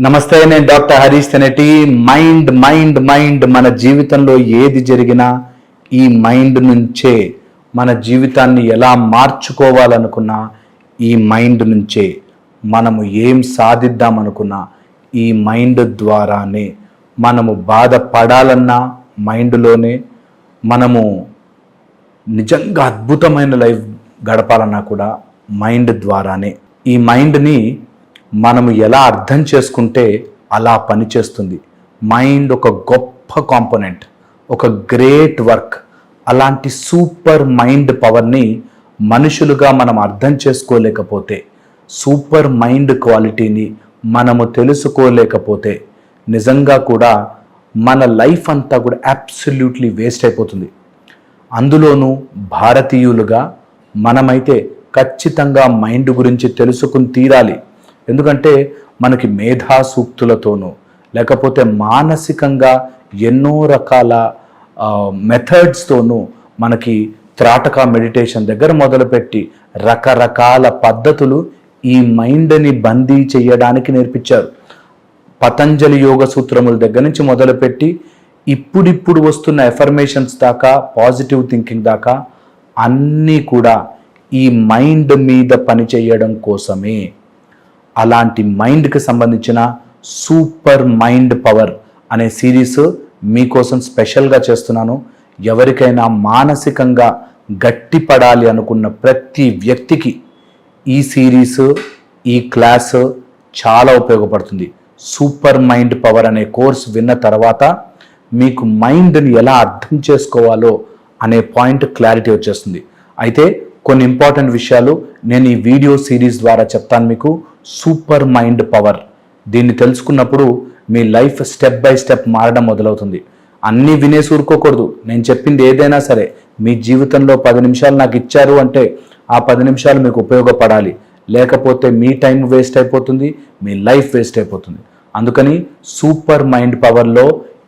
నమస్తే, నేను doctor Harish Tenati. Mind mind mind మన జీవితంలో ఏది జరిగినా ఈ మైండ్ నుంచే. మన జీవితాన్ని ఎలా మార్చుకోవాలనుకున్నా ఈ మైండ్ నుంచే. మనము ఏం సాధిద్దామనుకున్నా ఈ మైండ్ ద్వారానే. మనము బాధపడాలన్నా మైండ్లోనే, మనము నిజంగా అద్భుతమైన లైఫ్ గడపాలన్నా కూడా మైండ్ ద్వారానే. ఈ మైండ్ని మనము ఎలా అర్థం చేసుకుంటే అలా పనిచేస్తుంది. మైండ్ ఒక గొప్ప కాంపోనెంట్, ఒక గ్రేట్ వర్క్. అలాంటి సూపర్ మైండ్ పవర్ని మనుషులుగా మనం అర్థం చేసుకోలేకపోతే, సూపర్ మైండ్ క్వాలిటీని మనము తెలుసుకోలేకపోతే నిజంగా కూడా మన లైఫ్ అంతా కూడా అబ్సల్యూట్లీ వేస్ట్ అయిపోతుంది. అందులోనూ భారతీయులుగా మనమైతే ఖచ్చితంగా మైండ్ గురించి తెలుసుకుని తీరాలి. ఎందుకంటే మనకి మేధా సూక్తులతోనూ లేకపోతే మానసికంగా ఎన్నో రకాల మెథడ్స్తోనూ మనకి త్రాటక మెడిటేషన్ దగ్గర మొదలుపెట్టి రకరకాల పద్ధతులు ఈ మైండ్ని బందీ చేయడానికి నేర్పించారు. పతంజలి యోగ సూత్రముల దగ్గర నుంచి మొదలుపెట్టి ఇప్పుడిప్పుడు వస్తున్న ఎఫర్మేషన్స్ దాకా, పాజిటివ్ థింకింగ్ దాకా అన్నీ కూడా ఈ మైండ్ మీద పనిచేయడం కోసమే. అలాంటి మైండ్కి సంబంధించిన సూపర్ మైండ్ పవర్ అనే సిరీస్ మీకోసం స్పెషల్గా చేస్తున్నాను. ఎవరికైనా మానసికంగా గట్టిపడాలి అనుకున్న ప్రతి వ్యక్తికి ఈ సిరీస్, ఈ క్లాస్ చాలా ఉపయోగపడుతుంది. సూపర్ మైండ్ పవర్ అనే కోర్స్ విన్న తర్వాత మీకు మైండ్ని ఎలా అర్థం చేసుకోవాలో అనే పాయింట్ క్లారిటీ వచ్చేస్తుంది. అయితే కొన్ని ఇంపార్టెంట్ విషయాలు నేను ఈ వీడియో సిరీస్ ద్వారా చెప్తాను మీకు. సూపర్ మైండ్ పవర్, దీన్ని తెలుసుకున్నప్పుడు మీ లైఫ్ స్టెప్ బై స్టెప్ మారడం మొదలవుతుంది. అన్నీ వినేసి ఊరుకోకూడదు. నేను చెప్పింది ఏదైనా సరే మీ జీవితంలో 10 నిమిషాలు నాకు ఇచ్చారు అంటే ఆ 10 నిమిషాలు మీకు ఉపయోగపడాలి. లేకపోతే మీ టైం వేస్ట్ అయిపోతుంది, మీ లైఫ్ వేస్ట్ అయిపోతుంది. అందుకని సూపర్ మైండ్ పవర్లో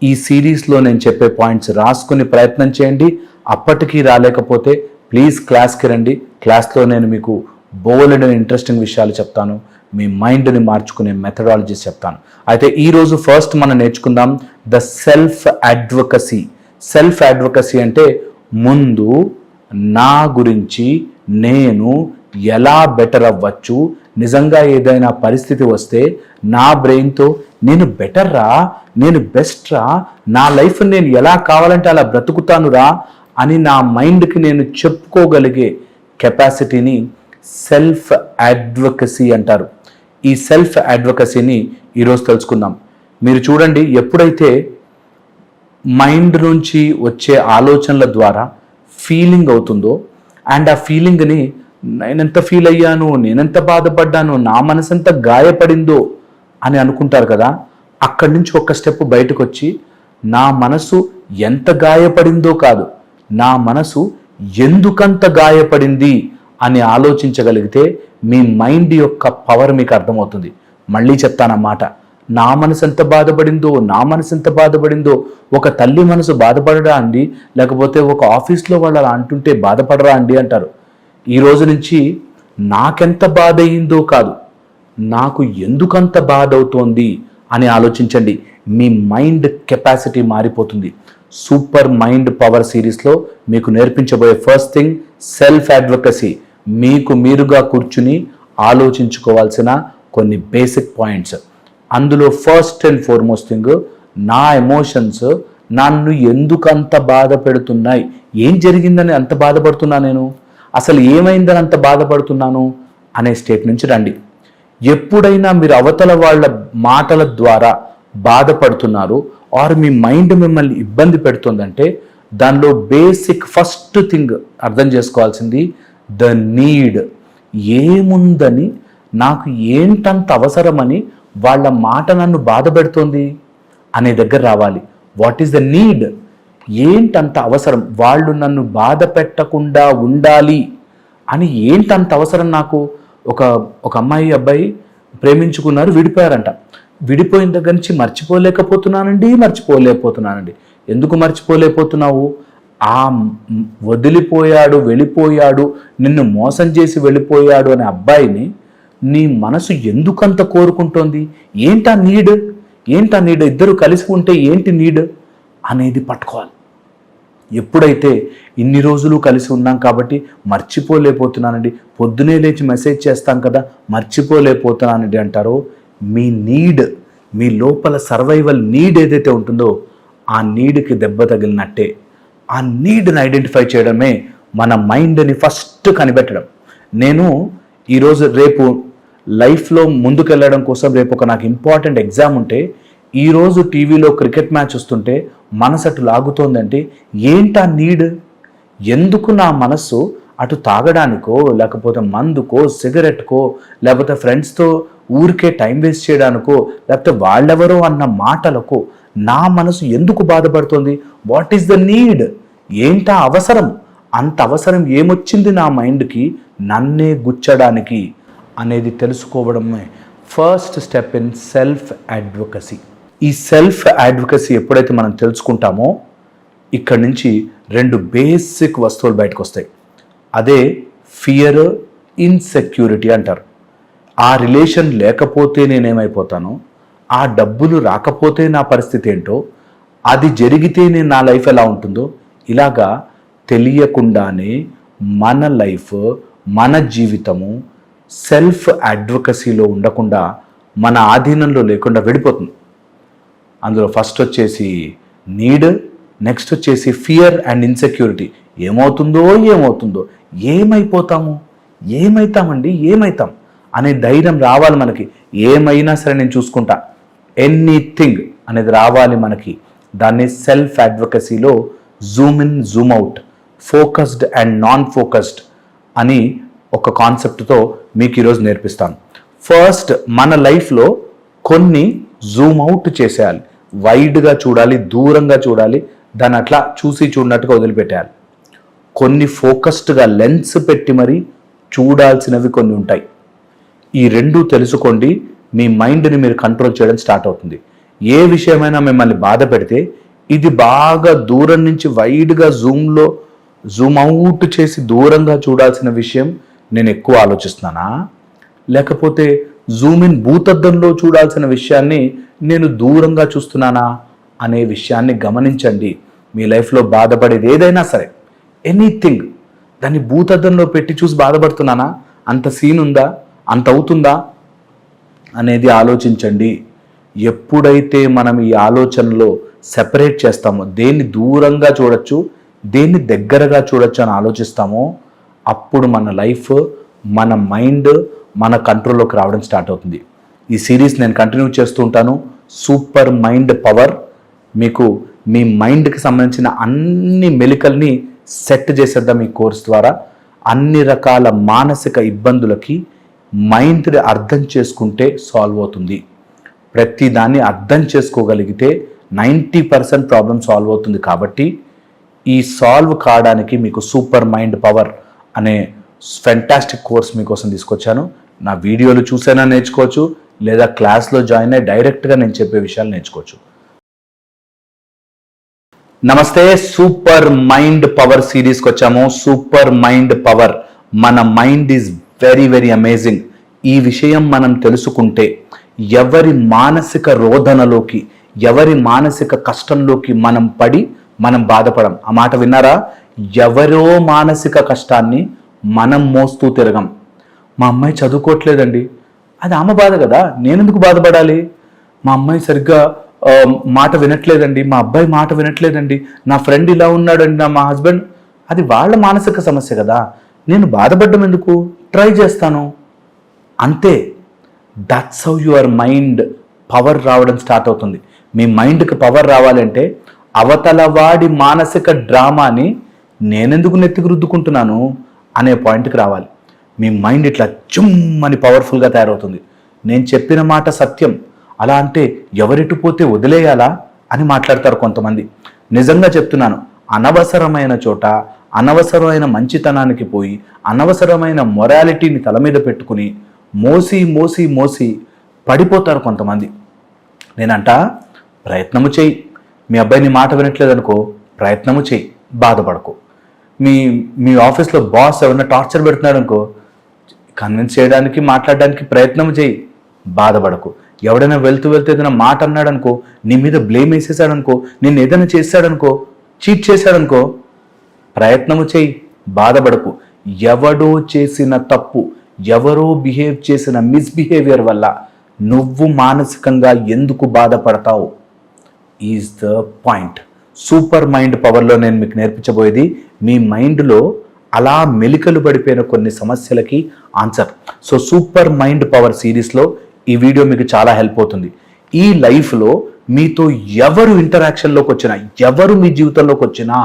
ఈ సిరీస్లో నేను చెప్పే పాయింట్స్ రాసుకుని ప్రయత్నం చేయండి. అప్పటికీ రాలేకపోతే ప్లీజ్ క్లాస్కి రండి. క్లాస్లో నేను మీకు బోలెడని ఇంట్రెస్టింగ్ విషయాలు చెప్తాను. మీ మైండ్ని మార్చుకునే మెథడాలజీస్ చెప్తాను. అయితే ఈరోజు ఫస్ట్ మనం నేర్చుకుందాం the self advocacy. Self advocacy అంటే ముందు నా గురించి నేను ఎలా బెటర్ అవ్వచ్చు, నిజంగా ఏదైనా పరిస్థితి వస్తే నా బ్రెయిన్తో నేను బెటర్ రా, నేను బెస్ట్ రా, నా లైఫ్ నేను ఎలా కావాలంటే అలా బ్రతుకుతాను రా అని నా మైండ్కి నేను చెప్పుకోగలిగే కెపాసిటీని సెల్ఫ్ అడ్వకసీ అంటారు. ఈ సెల్ఫ్ అడ్వకసీని ఈరోజు తెలుసుకుందాం. మీరు చూడండి, ఎప్పుడైతే మైండ్ నుంచి వచ్చే ఆలోచనల ద్వారా ఫీలింగ్ అవుతుందో అండ్ ఆ ఫీలింగ్ని నేనెంత ఫీల్ అయ్యాను, నేనెంత బాధపడ్డాను, నా మనసు ఎంత గాయపడిందో అని అనుకుంటారు కదా. అక్కడి నుంచి ఒక స్టెప్ బయటకు వచ్చి నా మనసు ఎంత గాయపడిందో కాదు, నా మనసు ఎందుకంత గాయపడింది అని ఆలోచించగలిగితే మీ మైండ్ యొక్క పవర్ మీకు అర్థమవుతుంది. మళ్ళీ చెప్తానన్నమాట. నా మనసు ఎంత బాధపడిందో, నా మనసు ఎంత బాధపడిందో. ఒక తల్లి మనసు బాధపడరా అండి, లేకపోతే ఒక ఆఫీస్లో వాళ్ళు అలా అంటుంటే బాధపడరా అండి అంటారు. ఈ రోజు నుంచి నాకెంత బాధ అయిందో కాదు, నాకు ఎందుకంత బాధ అవుతోంది అని ఆలోచించండి. మీ మైండ్ కెపాసిటీ మారిపోతుంది. సూపర్ మైండ్ పవర్ సిరీస్లో మీకు నేర్పించబోయే ఫస్ట్ థింగ్ సెల్ఫ్ అడ్వకసీ. మీకు మీరుగా కూర్చుని ఆలోచించుకోవాల్సిన కొన్ని బేసిక్ పాయింట్స్. అందులో ఫస్ట్ అండ్ ఫార్మోస్ట్ థింగ్, నా ఎమోషన్స్ నన్ను ఎందుకంత బాధ పెడుతున్నాయి, ఏం జరిగిందని అంత బాధపడుతున్నా, నేను అసలు ఏమైందని అంత బాధపడుతున్నాను అనే స్టేట్ నుంచి రండి. ఎప్పుడైనా మీరు అవతల వాళ్ళ మాటల ద్వారా బాధపడుతున్నారు ఆర్ మీ మైండ్ మిమ్మల్ని ఇబ్బంది పెడుతుందంటే దానిలో బేసిక్ ఫస్ట్ థింగ్ అర్థం చేసుకోవాల్సింది ద నీడ్. ఏముందని, నాకు ఏంటంత అవసరమని వాళ్ళ మాట నన్ను బాధ పెడుతోంది అనే దగ్గర రావాలి. What is the need? ఏంటంత అవసరం, వాళ్ళు నన్ను బాధ పెట్టకుండా ఉండాలి అని ఏంటంత అవసరం నాకు. ఒక అమ్మాయి అబ్బాయి ప్రేమించుకున్నారు, విడిపోయారంట. విడిపోయిన దగ్గర నుంచి మర్చిపోలేకపోతున్నానండి. ఎందుకు మర్చిపోలేకపోతున్నావు? ఆ వదిలిపోయాడు, వెళ్ళిపోయాడు, నిన్ను మోసం చేసి వెళ్ళిపోయాడు అనే అబ్బాయిని నీ మనసు ఎందుకంత కోరుకుంటోంది, ఏంటా నీడ్, ఇద్దరు కలిసి ఉంటే ఏంటి నీడ్ అనేది పట్టుకోవాలి. ఎప్పుడైతే ఇన్ని రోజులు కలిసి ఉన్నాం కాబట్టి మర్చిపోలేకపోతున్నానండి, పొద్దునే లేచి మెసేజ్ చేస్తాం కదా మర్చిపోలేకపోతున్నానండి అంటారో, మీ నీడ్, మీ లోపల సర్వైవల్ నీడ్ ఏదైతే ఉంటుందో ఆ నీడ్కి దెబ్బ తగిలినట్టే. ఆ నీడ్ని ఐడెంటిఫై చేయడమే మన మైండ్ని ఫస్ట్ కనిపెట్టడం. నేను ఈరోజు రేపు లైఫ్లో ముందుకెళ్ళడం కోసం రేపు ఒక నాకు ఇంపార్టెంట్ ఎగ్జామ్ ఉంటే, ఈరోజు టీవీలో క్రికెట్ మ్యాచ్ వస్తుంటే మనసు అటు లాగుతోందంటే ఏంటా నీడ్? ఎందుకు నా మనస్సు అటు తాగడానికో, లేకపోతే మందుకో, సిగరెట్కో, లేకపోతే ఫ్రెండ్స్తో ఊరికే టైం వేస్ట్ చేయడానికో, లేకపోతే వాళ్ళెవరో అన్న మాటలకో నా మనసు ఎందుకు బాధపడుతుంది? What is the need? ఏంటా అవసరం? అంత అవసరం ఏమొచ్చింది నా మైండ్కి నన్నే గుచ్చడానికి అనేది తెలుసుకోవడమే first step in self advocacy. ఈ సెల్ఫ్ అడ్వకసీ ఎప్పుడైతే మనం తెలుసుకుంటామో ఇక్కడి నుంచి 2 బేసిక్ వస్తువులు బయటకు వస్తాయి. అదే ఫియర్, ఇన్సెక్యూరిటీ అంటారు. ఆ రిలేషన్ లేకపోతే నేనేమైపోతానో, ఆ డబ్బులు రాకపోతే నా పరిస్థితి ఏంటో, అది జరిగితే నేను నా లైఫ్ ఎలా ఉంటుందో, ఇలాగా తెలియకుండానే మన లైఫ్, మన జీవితము సెల్ఫ్ అడ్వకసీలో ఉండకుండా మన ఆధీనంలో లేకుండా వెళ్ళిపోతుంది. అందులో ఫస్ట్ వచ్చేసి నీడ్, నెక్స్ట్ వచ్చేసి ఫియర్ అండ్ ఇన్సెక్యూరిటీ. ఏమవుతుందో ఏమైతాం అనే ధైర్యం రావాలి మనకి. ఏమైనా సరే నేను చూసుకుంటా, ఎనీథింగ్ అనేది రావాలి మనకి. దాన్ని సెల్ఫ్ అడ్వకసీలో zoom in, zoom out, focused and non focused అని ఒక కాన్సెప్ట్తో మీకు ఈరోజు నేర్పిస్తాను. ఫస్ట్ మన లైఫ్లో కొన్ని జూమ్ అవుట్ చేసేయాలి, వైడ్గా చూడాలి, దూరంగా చూడాలి, దాన్ని అట్లా చూసి చూడనట్టుగా వదిలిపెట్టేయాలి. కొన్ని ఫోకస్డ్గా లెన్స్ పెట్టి మరి చూడాల్సినవి కొన్ని ఉంటాయి. ఈ 2 తెలుసుకోండి, మీ మైండ్ని మీరు కంట్రోల్ చేయడం స్టార్ట్ అవుతుంది. ఏ విషయమైనా మిమ్మల్ని బాధ పెడితే ఇది బాగా దూరం నుంచి వైడ్గా జూమ్ అవుట్ చేసి దూరంగా చూడాల్సిన విషయం నేను ఎక్కువ ఆలోచిస్తున్నానా, లేకపోతే జూమ్ ఇన్ భూతద్దంలో చూడాల్సిన విషయాన్ని నేను దూరంగా చూస్తున్నానా అనే విషయాన్ని గమనించండి. మీ లైఫ్లో బాధపడేది ఏదైనా సరే, ఎనీథింగ్, దాన్ని భూతద్దంలో పెట్టి చూసి బాధపడుతున్నానా, అంత సీన్ ఉందా, అంత అవుతుందా అనేది ఆలోచించండి. ఎప్పుడైతే మనం ఈ ఆలోచనలో సెపరేట్ చేస్తామో, దేన్ని దూరంగా చూడొచ్చు, దేన్ని దగ్గరగా చూడొచ్చు అని ఆలోచిస్తామో, అప్పుడు మన లైఫ్, మన మైండ్ మన కంట్రోల్లోకి రావడం స్టార్ట్ అవుతుంది. ఈ సిరీస్ నేను కంటిన్యూ చేస్తూ ఉంటాను. Super mind power. మీకు మీ మైండ్కి సంబంధించిన అన్ని మెలికల్ని సెట్ చేసేద్దాం ఈ కోర్స్ ద్వారా. అన్ని రకాల మానసిక ఇబ్బందులకి మైండ్ని అర్థం చేసుకుంటే సాల్వ్ అవుతుంది. ప్రతి దాన్ని అర్థం చేసుకోగలిగితే 90% ప్రాబ్లం సాల్వ్ అవుతుంది. కాబట్టి ఈ సాల్వ్ కావడానికి మీకు సూపర్ మైండ్ పవర్ అనే ఫెంటాస్టిక్ కోర్స్ మీకోసం తీసుకొచ్చాను. నా వీడియోలు చూసైనా నేర్చుకోవచ్చు, లేదా క్లాస్లో జాయిన్ అయ్యి డైరెక్ట్గా నేను చెప్పే విషయాలు నేర్చుకోవచ్చు. నమస్తే, సూపర్ మైండ్ పవర్ సిరీస్కి వచ్చాము. Super mind power. మన mind is very very amazing. ఈ విషయం మనం తెలుసుకుంటే ఎవరి మానసిక రోదనలోకి, ఎవరి మానసిక కష్టంలోకి మనం బాధపడం. ఆ మాట విన్నారా? ఎవరో మానసిక కష్టాన్ని మనం మోస్తూ తిరగం. మా అమ్మాయి చదువుకోవట్లేదండి, అది ఆమె బాధ కదా, నేనెందుకు బాధపడాలి? మా అమ్మాయి సరిగ్గా మాట వినట్లేదండి, మా అబ్బాయి మాట వినట్లేదండి, నా ఫ్రెండ్ ఇలా ఉన్నాడండి, మా హస్బెండ్, అది వాళ్ళ మానసిక సమస్య కదా, నేను బాధపడడం ఎందుకు, ట్రై చేస్తాను అంతే. That's how your mind power రావడం స్టార్ట్ అవుతుంది. మీ మైండ్కి పవర్ రావాలంటే అవతల వాడి మానసిక డ్రామాని నేనెందుకు నెత్తికి రుద్దుకుంటున్నాను అనే పాయింట్కి రావాలి. మీ మైండ్ ఇట్లా చుమ్మని పవర్ఫుల్గా తయారవుతుంది. నేను చెప్పిన మాట సత్యం, అలా అంటే ఎవరిటు పోతే వదిలేయాలా అని మాట్లాడతారు కొంతమంది. నిజంగా చెప్తున్నాను, అనవసరమైన చోట అనవసరమైన మంచితనానికి పోయి అనవసరమైన మొరాలిటీని తల మీద పెట్టుకుని మోసి మోసి మోసి పడిపోతారు కొంతమంది. నేనంట, ప్రయత్నము చెయ్యి. మీ అబ్బాయిని మాట వినట్లేదనుకో, ప్రయత్నము చెయ్యి, బాధపడకు. మీ ఆఫీస్లో బాస్ ఎవరైనా టార్చర్ పెడుతున్నాడు అనుకో, కన్విన్స్ చేయడానికి మాట్లాడడానికి ప్రయత్నం చేయి, బాధపడకు. ఎవడైనా వెళ్తూ ఏదైనా మాట అన్నాడనుకో, నీ మీద బ్లేమ్ వేసేసాడనుకో, నిన్ను ఏదైనా చేశాడనుకో, చీట్ చేశాడనుకో, ప్రయత్నము చేయి, బాధపడకు. ఎవడో చేసిన తప్పు, ఎవరో బిహేవ్ చేసిన మిస్బిహేవియర్ వల్ల నువ్వు మానసికంగా ఎందుకు బాధపడతావు is the point. Super mind పవర్లో నేను మీకు నేర్పించబోయేది మీ మైండ్లో అలా మెలికలు పడిపోయిన కొన్ని సమస్యలకి answer. So super mind power సిరీస్లో ఈ వీడియో మీకు చాలా హెల్ప్ అవుతుంది. ఈ లైఫ్లో మీతో ఎవరు ఇంటరాక్షన్లోకి వచ్చినా, ఎవరు మీ జీవితంలోకి వచ్చినా,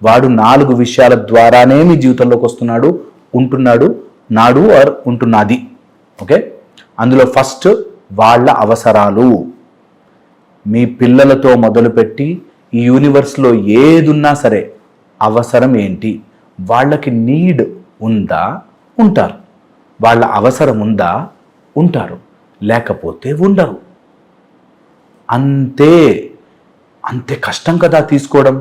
వాడు 4 విషయాల ద్వారానే మీ జీవితంలోకి వస్తున్నాడు, ఉంటున్నాడు, నాడు ఆర్ ఉంటున్నది. ఓకే, అందులో ఫస్ట్ వాళ్ళ అవసరాలు. మీ పిల్లలతో మొదలుపెట్టి ఈ యూనివర్స్లో ఏదున్నా సరే అవసరం ఏంటి, వాళ్ళకి నీడ్ ఉందా, ఉంటారు. వాళ్ళ అవసరం ఉందా, ఉంటారు, లేకపోతే ఉండరు. అంతే. అంతే కష్టం కదా తీసుకోవడం.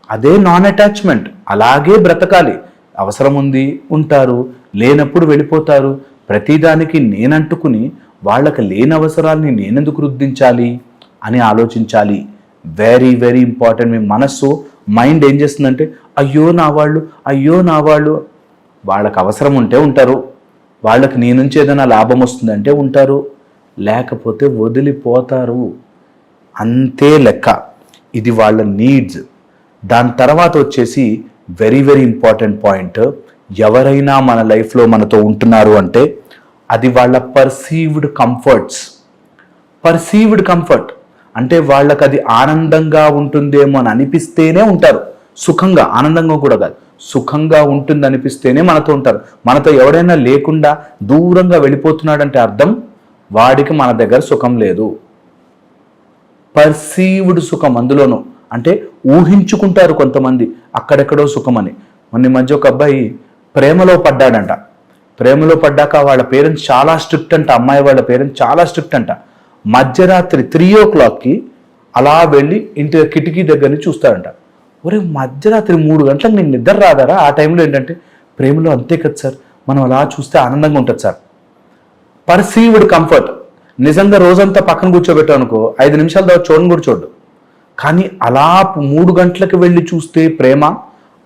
అదే నాన్ అటాచ్మెంట్. అలాగే బ్రతకాలి. అవసరం ఉంది, ఉంటారు, లేనప్పుడు వెళ్ళిపోతారు. ప్రతిదానికి నేనంటుకుని వాళ్ళకి లేని అవసరాల్ని నేనెందుకు రుద్దించాలి అని ఆలోచించాలి. Very very important. మీ మనస్సు, మైండ్ ఏం చేస్తుందంటే అయ్యో నా వాళ్ళు, అయ్యో నా వాళ్ళు. వాళ్ళకి అవసరం ఉంటే ఉంటారు, వాళ్ళకి నీ నుంచి ఏదైనా లాభం వస్తుందంటే ఉంటారు, లేకపోతే వదిలిపోతారు. అంతే లెక్క. ఇది వాళ్ళ నీడ్స్. దాని తర్వాత వచ్చేసి వెరీ వెరీ ఇంపార్టెంట్ పాయింట్, ఎవరైనా మన లైఫ్లో మనతో ఉంటున్నారు అంటే అది వాళ్ళ పర్సీవ్డ్ కంఫర్ట్స్. పర్సీవ్డ్ కంఫర్ట్ అంటే వాళ్ళకి అది ఆనందంగా ఉంటుందేమో అని అనిపిస్తేనే ఉంటారు. సుఖంగా, ఆనందంగా కూడా కాదు, సుఖంగా ఉంటుంది అనిపిస్తేనే మనతో ఉంటారు. మనతో ఎవడైనా లేకుండా దూరంగా వెళ్ళిపోతున్నాడంటే అర్థం వాడికి మన దగ్గర సుఖం లేదు. పర్సీవ్డ్ సుఖం అందులోనూ, అంటే ఊహించుకుంటారు కొంతమంది అక్కడెక్కడో సుఖమని. మొన్న మధ్య ఒక అబ్బాయి ప్రేమలో పడ్డాడంట. ప్రేమలో పడ్డాక వాళ్ళ పేరెంట్స్ చాలా స్ట్రిక్ట్ అంట, అమ్మాయి వాళ్ళ పేరెంట్స్ చాలా స్ట్రిక్ట్ అంట. మధ్యరాత్రి 3 o'clockకి అలా వెళ్ళి ఇంటి కిటికీ దగ్గర నుంచి చూస్తాడంట. ఒరే మధ్యరాత్రి 3 గంటలకు నేను నిద్ర రాదారా? ఆ టైంలో ఏంటంటే ప్రేమలో అంతే కదా సార్, మనం అలా చూస్తే ఆనందంగా ఉంటుంది సార్. Perceived comfort. నిజంగా రోజంతా పక్కన కూర్చోబెట్టావు అనుకో, 5 నిమిషాల తర్వాత చూడని కూడా చూడు. కానీ అలా 3 గంటలకు వెళ్ళి చూస్తే ప్రేమ,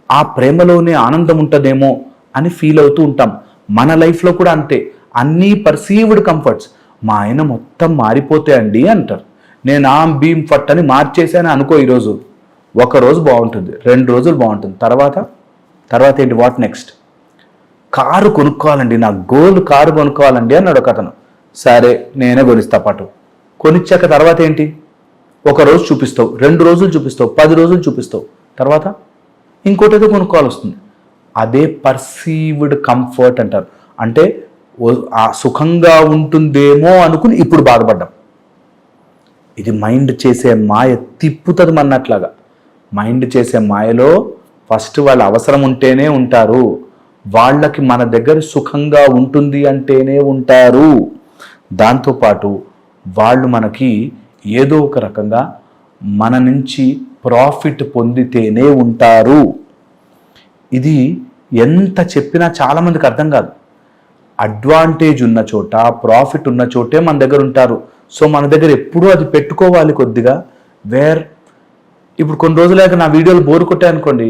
ఆ ప్రేమలోనే ఆనందం ఉంటుందేమో అని ఫీల్ అవుతూ ఉంటాం. మన లైఫ్లో కూడా అంతే. అన్నీ పర్సీవ్డ్ కంఫర్ట్స్. మా ఆయన మొత్తం మారిపోతే అండి అంటారు. నేను ఆమ్ బీమ్ ఫట్ అని మార్చేసాను అనుకో. ఈరోజు ఒకరోజు బాగుంటుంది, 2 రోజులు బాగుంటుంది, తర్వాత ఏంటి, వాట్ నెక్స్ట్? కారు కొనుక్కోవాలండి, నా గోల్ కారు కొనుక్కోవాలండి అన్నాడు ఒక అతను. సరే నేనే కొనిస్తా పాటు. కొనిచ్చాక తర్వాత ఏంటి? 1 రోజు చూపిస్తావు, 2 రోజులు చూపిస్తావు, 10 రోజులు చూపిస్తావు, తర్వాత ఇంకోటేదో కొనుక్కోవాలి వస్తుంది. అదే పర్సీవ్డ్ కంఫర్ట్ అంటారు. అంటే ఆ సుఖంగా ఉంటుందేమో అనుకుని ఇప్పుడు బాధపడ్డాం. ఇది మైండ్ చేసే మాయ, తిప్పుతుంది అన్నట్లాగా. మైండ్ చేసే మాయలో ఫస్ట్ వాళ్ళ అవసరం ఉంటేనే ఉంటారు, వాళ్ళకి మన దగ్గర సుఖంగా ఉంటుంది అంటేనే ఉంటారు. దాంతోపాటు వాళ్ళు మనకి ఏదో ఒక రకంగా మన నుంచి ప్రాఫిట్ పొందితేనే ఉంటారు. ఇది ఎంత చెప్పినా చాలామందికి అర్థం కాదు. అడ్వాంటేజ్ ఉన్న చోట, ప్రాఫిట్ ఉన్న చోటే మన దగ్గర ఉంటారు. సో మన దగ్గర ఎప్పుడూ అది పెట్టుకోవాలి కొద్దిగా. ఇప్పుడు కొన్ని రోజులైతే నా వీడియోలు బోర్ కొట్టాయనుకోండి,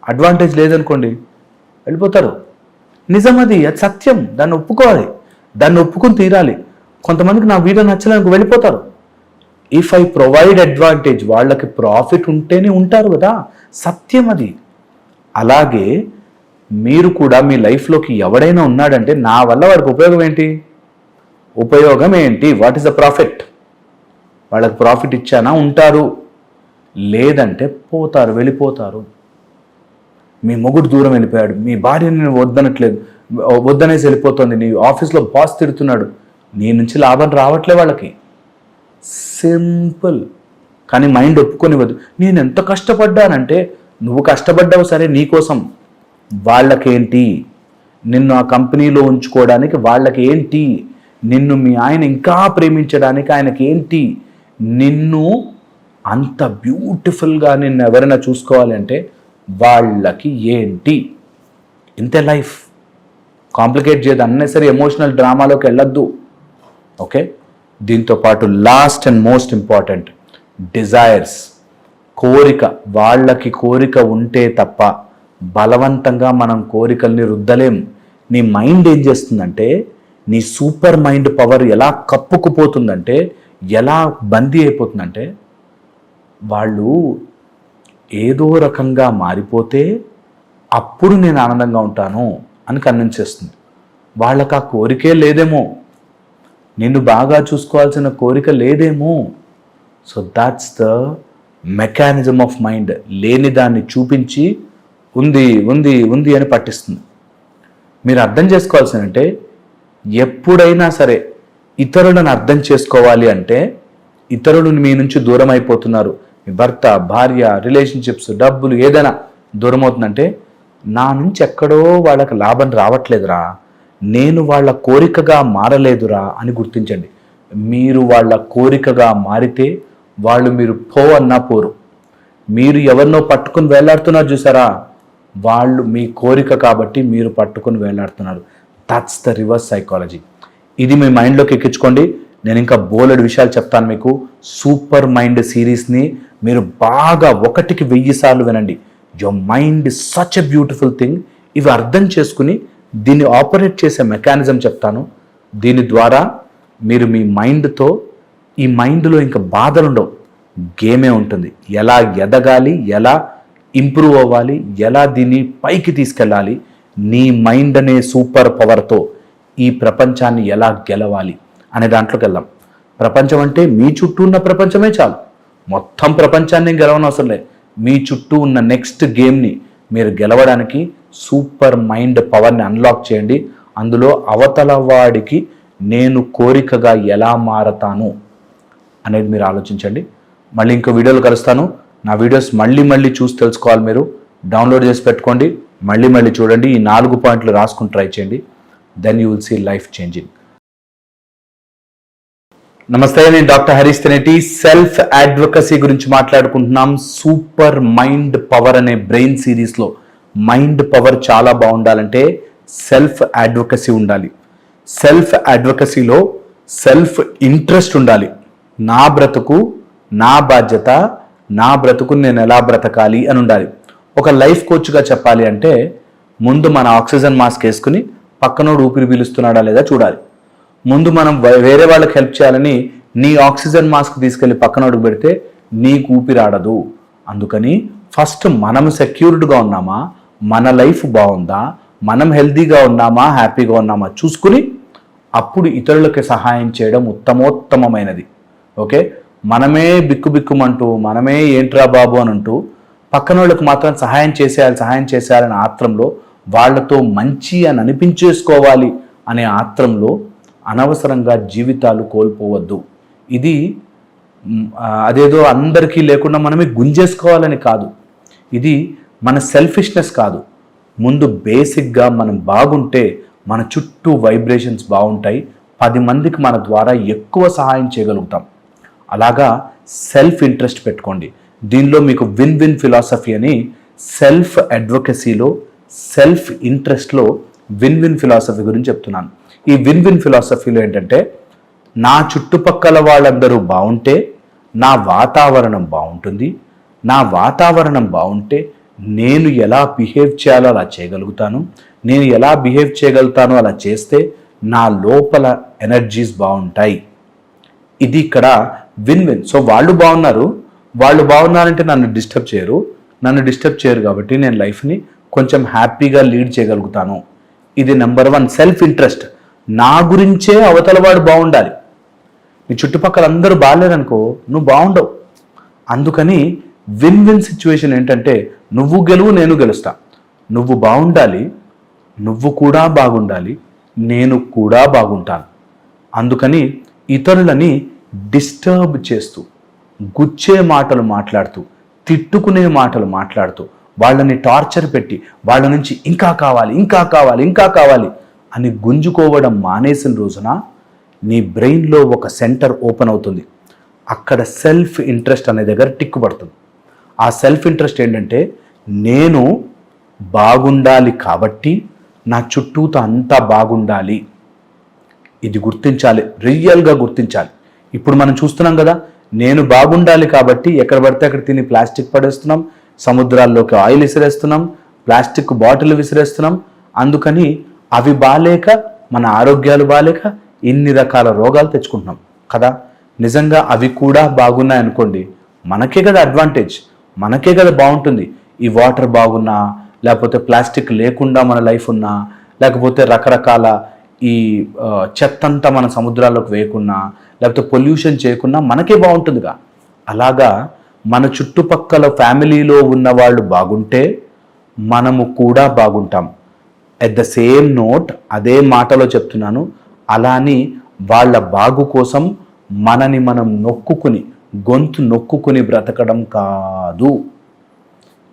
అడ్వాంటేజ్ లేదనుకోండి, వెళ్ళిపోతారు. నిజం, అది సత్యం. దాన్ని ఒప్పుకోవాలి, దాన్ని ఒప్పుకొని తీరాలి. కొంతమందికి నా వీడియో నచ్చలేనుకో వెళ్ళిపోతారు. ఇఫ్ ఐ ప్రొవైడ్ అడ్వాంటేజ్, వాళ్ళకి ప్రాఫిట్ ఉంటేనే ఉంటారు కదా, సత్యం అది. అలాగే మీరు కూడా మీ లైఫ్లోకి ఎవడైనా ఉన్నాడంటే నా వల్ల వాడికి ఉపయోగం ఏంటి? What is the profit? వాళ్ళకి ప్రాఫిట్ ఇచ్చానా ఉంటారు, లేదంటే పోతారు, వెళ్ళిపోతారు. మీ మొగుడు దూరం వెళ్ళిపోయాడు, మీ భార్యని వద్దనేసి వెళ్ళిపోతుంది, నీ ఆఫీస్లో బాస్ తిడుతున్నాడు, నీ నుంచి లాభం రావట్లే వాళ్ళకి. సింపుల్. కానీ మైండ్ ఒప్పుకొనివ్వదు. నేను ఎంత కష్టపడ్డానంటే, నువ్వు కష్టపడ్డావు సరే నీకోసం, వాళ్ళకేంటి? నిన్ను ఆ కంపెనీలో ఉంచుకోవడానికి వాళ్ళకి ఏంటి? నిన్ను మీ ఆయన ఇంకా ప్రేమించడానికి ఆయనకి ఏంటి? నిన్ను అంత బ్యూటిఫుల్గా నిన్ను ఎవరైనా చూసుకోవాలి అంటే వాళ్ళకి ఏంటి? ఇంతే లైఫ్. కాంప్లికేట్ చేయదు, అన్నెసరీ ఎమోషనల్ డ్రామాలోకి వెళ్ళొద్దు. ఓకే, దీంతో పాటు last and most important, desires, కోరిక. వాళ్ళకి కోరిక ఉంటే తప్ప బలవంతంగా మనం కోరికల్ని రుద్దలేం. నీ మైండ్ ఏం చేస్తుందంటే, నీ సూపర్ మైండ్ పవర్ ఎలా కప్పుకుపోతుందంటే, ఎలా బందీ అయిపోతుందంటే, వాళ్ళు ఏదో రకంగా మారిపోతే అప్పుడు నేను ఆనందంగా ఉంటాను అని కన్విన్స్ చేస్తుంది. వాళ్ళకి ఆ కోరికే లేదేమో, నిన్ను బాగా చూసుకోవాల్సిన కోరిక లేదేమో. So that's the mechanism of mind. లేని దాన్ని చూపించి ఉంది ఉంది ఉంది అని పట్టిస్తుంది. మీరు అర్థం చేసుకోవాల్సిందంటే, ఎప్పుడైనా సరే ఇతరులను అర్థం చేసుకోవాలి అంటే, ఇతరులు మీ నుంచి దూరం అయిపోతున్నారు, మీ భర్త, భార్య, రిలేషన్షిప్స్, డబ్బులు ఏదైనా దూరం అవుతుందంటే, నా నుంచి ఎక్కడో వాళ్ళకి లాభం రావట్లేదురా, నేను వాళ్ళ కోరికగా మారలేదురా అని గుర్తించండి. మీరు వాళ్ళ కోరికగా మారితే వాళ్ళు మీరు పో అన్నా పోరు. మీరు ఎవరినో పట్టుకుని వేలాడుతున్నారు చూసారా, వాళ్ళు మీ కోరిక కాబట్టి మీరు పట్టుకుని వేలాడుతున్నారు. That's the reverse psychology. ఇది మీ మైండ్లోకి ఎక్కించుకోండి. నేను ఇంకా బోలెడు విషయాలు చెప్తాను మీకు. సూపర్ మైండ్ సిరీస్ని మీరు బాగా 1,1000 సార్లు వినండి. Your mind is such a beautiful thing. ఇవి అర్థం చేసుకుని దీన్ని ఆపరేట్ చేసే మెకానిజం చెప్తాను. దీని ద్వారా మీరు మీ మైండ్తో, ఈ మైండ్లో ఇంకా బాధలు ఉండవు, గేమే ఉంటుంది. ఎలా ఎదగాలి, ఎలా ఇంప్రూవ్ అవ్వాలి, ఎలా దీన్ని పైకి తీసుకెళ్ళాలి, నీ మైండ్ అనే సూపర్ పవర్తో ఈ ప్రపంచాన్ని ఎలా గెలవాలి అనే దాంట్లోకి వెళ్దాం. ప్రపంచం అంటే మీ చుట్టూ ఉన్న ప్రపంచమే చాలు, మొత్తం ప్రపంచాన్ని గెలవనవసరం లేదు. మీ చుట్టూ ఉన్న నెక్స్ట్ గేమ్ని మీరు గెలవడానికి సూపర్ మైండ్ పవర్ని అన్లాక్ చేయండి. అందులో అవతల వాడికి నేను కోరికగా ఎలా మారతాను అనేది మీరు ఆలోచించండి. మళ్ళీ ఇంకో వీడియోలో కలుస్తాను. నా వీడియోస్ మళ్ళీ చూసి తెలుసుకోవాలి, మీరు డౌన్లోడ్ చేసి పెట్టుకోండి, మళ్ళీ చూడండి. ఈ 4 పాయింట్లు రాసుకుని ట్రై చేయండి. Then you will see life changing. నమస్తే, నేను doctor Harish Teneti. Self advocacy గురించి మాట్లాడుకుంటున్నాం. సూపర్ మైండ్ పవర్ అనే బ్రెయిన్ సిరీస్లో మైండ్ పవర్ చాలా బాగుండాలంటే సెల్ఫ్ అడ్వకసీ ఉండాలి. సెల్ఫ్ అడ్వకసీలో సెల్ఫ్ ఇంట్రెస్ట్ ఉండాలి. నా బ్రతుకు, నా బాధ్యత, నా బ్రతుకు నేను ఎలా బ్రతకాలి అని ఉండాలి. ఒక లైఫ్ కోచ్గా చెప్పాలి అంటే, ముందు మన ఆక్సిజన్ మాస్క్ వేసుకుని పక్కనోడు ఊపిరి పీలుస్తున్నాడా లేదా చూడాలి. ముందు మనం వేరే వాళ్ళకి హెల్ప్ చేయాలని నీ ఆక్సిజన్ మాస్క్ తీసుకెళ్ళి పక్కనోడికి పెడితే నీకు ఊపిరాడదు. అందుకని ఫస్ట్ మనం సెక్యూర్డ్గా ఉన్నామా, మన లైఫ్ బాగుందా, మనం హెల్తీగా ఉన్నామా, హ్యాపీగా ఉన్నామా చూసుకుని అప్పుడు ఇతరులకి సహాయం చేయడం ఉత్తమోత్తమైనది. ఓకే, మనమే బిక్కుబిక్కుమంటూ, మనమే ఏంట్రా బాబు అని అంటూ పక్కన వాళ్ళకి మాత్రం సహాయం చేసేయాలని ఆత్రంలో, వాళ్ళతో మంచి అని అనిపించేసుకోవాలి అనే ఆత్రంలో అనవసరంగా జీవితాలు కోల్పోవద్దు. ఇది అదేదో అందరికీ లేకుండా మనమే గుంజేసుకోవాలని కాదు, ఇది మన సెల్ఫిష్నెస్ కాదు. ముందు బేసిక్గా మనం బాగుంటే మన చుట్టూ వైబ్రేషన్స్ బాగుంటాయి, 10 మందికి మన ద్వారా ఎక్కువ సహాయం చేయగలుగుతాం. అలాగా సెల్ఫ్ ఇంట్రెస్ట్ పెట్టుకోండి. దీనిలో మీకు విన్ విన్ ఫిలాసఫీ అని, సెల్ఫ్ అడ్వకసీలో సెల్ఫ్ ఇంట్రెస్ట్లో విన్ విన్ ఫిలాసఫీ గురించి చెప్తున్నాను. ఈ విన్ విన్ ఫిలాసఫీలో ఏంటంటే, నా చుట్టుపక్కల వాళ్ళందరూ బాగుంటే నా వాతావరణం బాగుంటుంది, నా వాతావరణం బాగుంటే నేను ఎలా బిహేవ్ చేయాలో అలా చేయగలుగుతాను, నేను ఎలా బిహేవ్ చేయగలుగుతానో అలా చేస్తే నా లోపల ఎనర్జీస్ బాగుంటాయి. ఇది ఇక్కడ విన్ విన్. సో వాళ్ళు బాగున్నారంటే నన్ను డిస్టర్బ్ చేయరు కాబట్టి నేను లైఫ్ని కొంచెం హ్యాపీగా లీడ్ చేయగలుగుతాను. ఇది నెంబర్ 1 సెల్ఫ్ ఇంట్రెస్ట్. నా గురించే అవతల వాడు బాగుండాలి. నీ చుట్టుపక్కల అందరూ బాగాలేరనుకో, నువ్వు బాగుండవు. అందుకని విన్ విన్ సిచ్యువేషన్ ఏంటంటే, నువ్వు గెలువు, నేను గెలుస్తా. నువ్వు బాగుండాలి, నువ్వు కూడా బాగుండాలి, నేను కూడా బాగుంటాను. అందుకని ఇతరులని డిస్టర్బ్ చేస్తూ, గుచ్చే మాటలు మాట్లాడుతూ, తిట్టుకునే మాటలు మాట్లాడుతూ, వాళ్ళని టార్చర్ పెట్టి వాళ్ళ నుంచి ఇంకా కావాలి అని గుంజుకోవడం మానేసిన రోజున నీ బ్రెయిన్లో ఒక సెంటర్ ఓపెన్ అవుతుంది. అక్కడ సెల్ఫ్ ఇంట్రెస్ట్ అనే దగ్గర టిక్కు పడుతుంది. ఆ సెల్ఫ్ ఇంట్రెస్ట్ ఏంటంటే, నేను బాగుండాలి కాబట్టి నా చుట్టూతో అంతా బాగుండాలి. ఇది గుర్తించాలి, రియల్గా గుర్తించాలి. ఇప్పుడు మనం చూస్తున్నాం కదా, నేను బాగుండాలి కాబట్టి ఎక్కడ పడితే అక్కడ తిని ప్లాస్టిక్ పడేస్తున్నాం, సముద్రాల్లోకి ఆయిల్ విసిరేస్తున్నాం, ప్లాస్టిక్ బాటిల్ విసిరేస్తున్నాం. అందుకని అవి బాలేక మన ఆరోగ్యాలు బాలేక ఇన్ని రకాల రోగాలు తెచ్చుకుంటున్నాం కదా. నిజంగా అవి కూడా బాగున్నాయనుకోండి, మనకే కదా అడ్వాంటేజ్, మనకే కదా బాగుంటుంది. ఈ వాటర్ బాగున్నా, లేకపోతే ప్లాస్టిక్ లేకుండా మన లైఫ్ ఉన్నా, లేకపోతే రకరకాల ఈ చెత్తంతా మన సముద్రాల్లోకి వేయకున్నా, లేకపోతే పొల్యూషన్ చేయకున్నా మనకే బాగుంటుందిగా. అలాగా మన చుట్టుపక్కల ఫ్యామిలీలో ఉన్న వాళ్ళు బాగుంటే మనము కూడా బాగుంటాం. ఎట్ ద సేమ్ నోట్, అదే మాటలో చెప్తున్నాను, అలాని వాళ్ళ బాగు కోసం మనని మనం నొక్కుని, గొంతు నొక్కుని బ్రతకడం కాదు.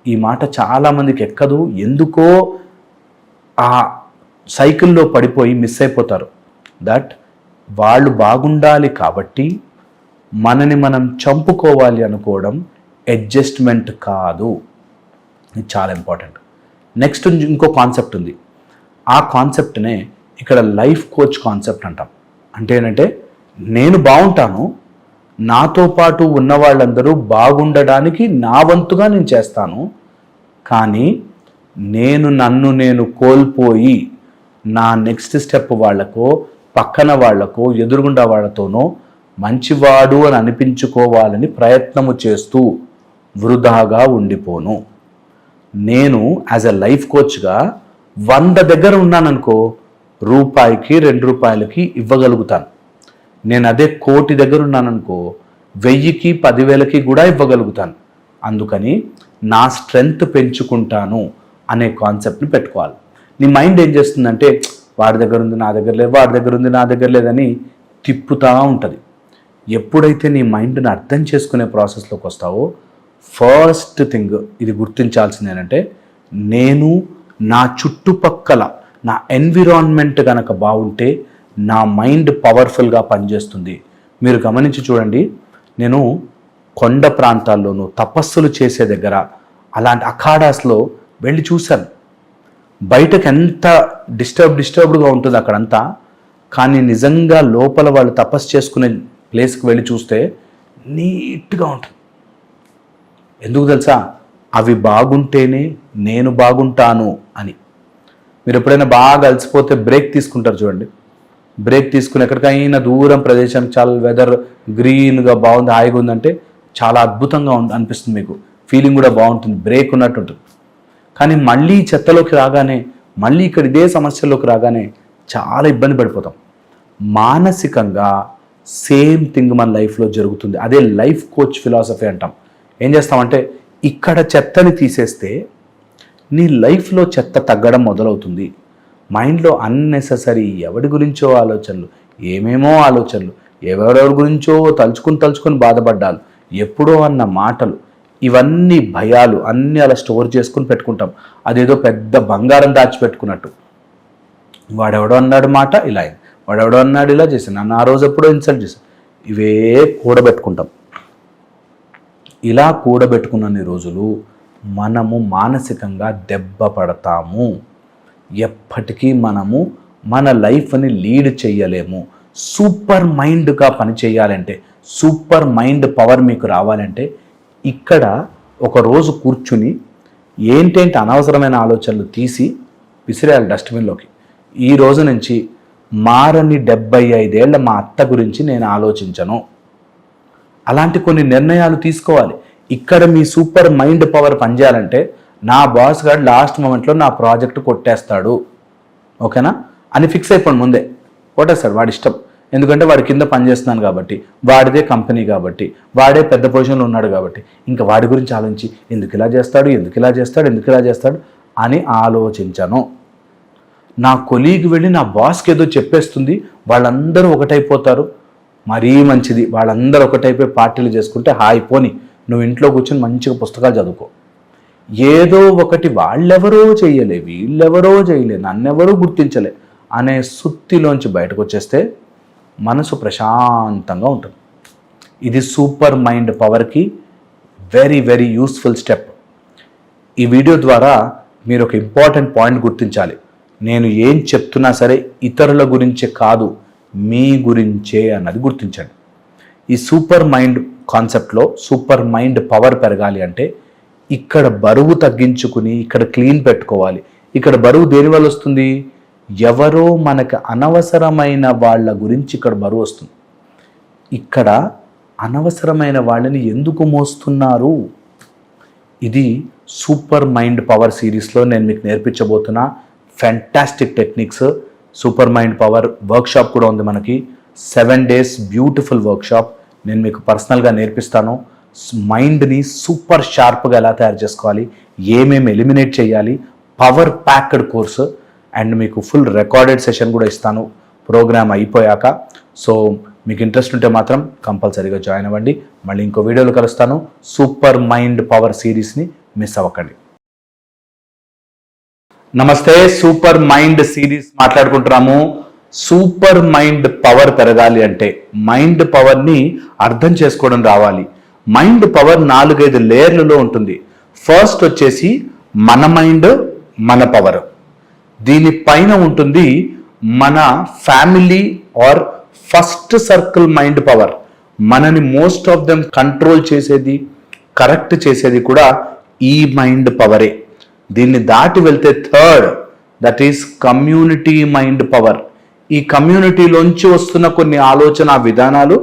ఈ మాట చాలామందికి ఎక్కదు. ఎందుకో ఆ సైకిల్లో పడిపోయి మిస్ అయిపోతారు. దట్ వాళ్ళు బాగుండాలి కాబట్టి మనని మనం చంపుకోవాలి అనుకోవడం అడ్జస్ట్మెంట్ కాదు. ఇది చాలా ఇంపార్టెంట్. నెక్స్ట్ ఇంకో కాన్సెప్ట్ ఉంది. ఆ కాన్సెప్ట్నే ఇక్కడ లైఫ్ కోచ్ కాన్సెప్ట్ అంటాం. అంటే ఏంటంటే, నేను బాగుంటాను, నాతో పాటు ఉన్న వాళ్ళందరూ బాగుండడానికి నా వంతుగా నేను చేస్తాను. కానీ నన్ను నేను కోల్పోయి నా నెక్స్ట్ స్టెప్ వాళ్ళకో, పక్కన వాళ్ళకో, ఎదురుగుండా వాళ్ళతోనో మంచివాడు అని అనిపించుకోవాలని ప్రయత్నము చేస్తూ వృధాగా ఉండిపోను. నేను యాజ్ ఎ లైఫ్ కోచ్గా 100 దగ్గర ఉన్నాననుకో, రూపాయికి 2 రూపాయలకి ఇవ్వగలుగుతాను. నేను అదే 1 కోటి దగ్గర ఉన్నాననుకో, 1000కి 10,000కి కూడా ఇవ్వగలుగుతాను. అందుకని నా స్ట్రెంగ్త్ పెంచుకుంటాను అనే కాన్సెప్ట్ని పెట్టుకోవాలి. నీ మైండ్ ఏం చేస్తుందంటే, వాడి దగ్గర ఉంది నా దగ్గర లేదు, వాడి దగ్గర ఉంది నా దగ్గర లేదని తిప్పుతూ ఉంటుంది. ఎప్పుడైతే నీ మైండ్ని అర్థం చేసుకునే ప్రాసెస్లోకి వస్తావో, ఫస్ట్ థింగ్ ఇది గుర్తించాల్సింది ఏంటంటే, నేను నా చుట్టుపక్కల నా ఎన్విరాన్మెంట్ కనుక బాగుంటే నా మైండ్ పవర్ఫుల్గా పనిచేస్తుంది. మీరు గమనించి చూడండి, నేను కొండ ప్రాంతాల్లోనూ తపస్సులు చేసే దగ్గర అలాంటి అఖాడాస్లో వెళ్ళి చూశాను. బయటకు ఎంత డిస్టర్బ్డ్గా ఉంటుంది అక్కడంతా, కానీ నిజంగా లోపల వాళ్ళు తపస్సు చేసుకునే ప్లేస్కి వెళ్ళి చూస్తే నీట్గా ఉంటుంది. ఎందుకు తెలుసా? అవి బాగుంటేనే నేను బాగుంటాను అని. మీరు ఎప్పుడైనా బాగా అలసిపోతే బ్రేక్ తీసుకుంటారు చూడండి. బ్రేక్ తీసుకుని ఎక్కడికైనా దూరం ప్రదేశానికి, చాలా వెదర్ గ్రీన్గా బాగుంది, హాయిగా ఉందంటే చాలా అద్భుతంగా అనిపిస్తుంది, మీకు ఫీలింగ్ కూడా బాగుంటుంది, బ్రేక్ ఉన్నట్టు ఉంటుంది. కానీ మళ్ళీ చెత్తలోకి రాగానే, మళ్ళీ ఇక్కడ ఇదే సమస్యల్లోకి రాగానే చాలా ఇబ్బంది పడిపోతాం. మానసికంగా సేమ్ థింగ్ మన లైఫ్లో జరుగుతుంది. అదే లైఫ్ కోచ్ ఫిలాసఫీ అంటాం. ఏం చేస్తామంటే, ఇక్కడ చెత్తని తీసేస్తే నీ లైఫ్లో చెత్త తగ్గడం మొదలవుతుంది. మైండ్లో అన్నెసెసరీ ఎవరి గురించో ఆలోచనలు, ఏమేమో ఆలోచనలు, ఎవరెవరి గురించో తలుచుకుని బాధపడ్డాలు, ఎప్పుడో అన్న మాటలు, ఇవన్నీ భయాలు అన్నీ అలా స్టోర్ చేసుకుని పెట్టుకుంటాం. అదేదో పెద్ద బంగారం దాచిపెట్టుకున్నట్టు. వాడెవడో అన్నాడు మాట ఇలా అయింది, వాడెవడో అన్నాడు ఇలా చేశాను, నన్ను ఆ రోజు ఎప్పుడో ఇన్సల్ట్ చేశాను, ఇవే కూడబెట్టుకుంటాం. ఇలా కూడబెట్టుకున్నన్ని రోజులు మనము మానసికంగా దెబ్బ పడతాము. ఎప్పటికీ మనము మన లైఫ్ని లీడ్ చేయలేము. సూపర్ మైండ్గా పనిచేయాలంటే, సూపర్ మైండ్ పవర్ మీకు రావాలంటే, ఇక్కడ ఒకరోజు కూర్చుని ఏంటేంటి అనవసరమైన ఆలోచనలు తీసి విసిరేయాలి డస్ట్బిన్లోకి. ఈ రోజు నుంచి మారని 75 ఏళ్ల మా అత్త గురించి నేను ఆలోచించను. అలాంటి కొన్ని నిర్ణయాలు తీసుకోవాలి. ఇక్కడ మీ సూపర్ మైండ్ పవర్ పనిచేయాలంటే, నా బాస్ గారు లాస్ట్ మూమెంట్లో నా ప్రాజెక్ట్ కొట్టేస్తాడు, ఓకేనా అని ఫిక్స్ అయిపోండి. ముందే కొట్టేస్తాడు, వాడి ఇష్టం. ఎందుకంటే వాడి కింద పనిచేస్తున్నాను కాబట్టి, వాడిదే కంపెనీ కాబట్టి, వాడే పెద్ద పొజిషన్లో ఉన్నాడు కాబట్టి, ఇంకా వాడి గురించి ఆలోచించి ఎందుకు ఇలా చేస్తాడు అని ఆలోచించను. నా కొలీగ్ వెళ్ళి నా బాస్కి ఏదో చెప్పేస్తుంది, వాళ్ళందరూ ఒకటైపోతారు, మరీ మంచిది. వాళ్ళందరూ ఒకటైపోయి పార్టీలు చేసుకుంటే హాయి, పోని నువ్వు ఇంట్లో కూర్చొని మంచిగా పుస్తకాలు చదువుకో. ఏదో ఒకటి వాళ్ళెవరో చేయలే, వీళ్ళెవరో చేయలే, నన్నెవరూ గుర్తించలే అనే సుత్తిలోంచి బయటకు వచ్చేస్తే మనసు ప్రశాంతంగా ఉంటుంది. ఇది సూపర్ మైండ్ పవర్కి వెరీ వెరీ యూస్ఫుల్ స్టెప్. ఈ వీడియో ద్వారా మీరు ఒక ఇంపార్టెంట్ పాయింట్ గుర్తించాలి. నేను ఏం చెప్తున్నా సరే ఇతరుల గురించే కాదు, మీ గురించే అన్నది గుర్తించండి. ఈ సూపర్ మైండ్ కాన్సెప్ట్లో సూపర్ మైండ్ పవర్ పెరగాలి అంటే ఇక్కడ బరువు తగ్గించుకుని ఇక్కడ క్లీన్ పెట్టుకోవాలి. ఇక్కడ బరువు దేనివల్ల వస్తుంది? ఎవరో మనకు అనవసరమైన వాళ్ళ గురించి ఇక్కడ బరువు వస్తుంది. ఇక్కడ అనవసరమైన వాళ్ళని ఎందుకు మోస్తున్నారు? ఇది సూపర్ మైండ్ పవర్ సిరీస్లో నేను మీకు నేర్పించబోతున్నా fantastic techniques. Super mind power workshop కూడా ఉంది మనకి. 7 days బ్యూటిఫుల్ వర్క్షాప్ నేను మీకు పర్సనల్గా నేర్పిస్తాను. మైండ్ని సూపర్ షార్ప్గా ఎలా తయారు చేసుకోవాలి, ఏమేమి ఎలిమినేట్ చేయాలి, పవర్ ప్యాక్డ్ కోర్సు, అండ్ మీకు ఫుల్ రికార్డెడ్ సెషన్ కూడా ఇస్తాను ప్రోగ్రామ్ అయిపోయాక. సో మీకు ఇంట్రెస్ట్ ఉంటే మాత్రం కంపల్సరీగా జాయిన్ అవ్వండి. మళ్ళీ ఇంకో వీడియోలో కలుస్తాను. సూపర్ మైండ్ పవర్ సిరీస్ని మిస్ అవ్వకండి. నమస్తే, సూపర్ మైండ్ సిరీస్ మాట్లాడుకుంటున్నాము. సూపర్ మైండ్ పవర్ పెరగాలి అంటే మైండ్ పవర్ని అర్థం చేసుకోవడం రావాలి. మైండ్ పవర్ 4-5 లేయర్లలో ఉంటుంది. ఫస్ట్ వచ్చేసి మన మైండ్, మన పవర్. దీనిపైన ఉంటుంది మన family or first circle mind power. మనని మోస్ట్ ఆఫ్ దెమ్ కంట్రోల్ చేసేది, కరెక్ట్ చేసేది కూడా ఈ మైండ్ పవరే. దీన్ని దాటి వెళ్తే third, that is community mind power. ఈ కమ్యూనిటీలోంచి వస్తున్న కొన్ని ఆలోచన విధానాలు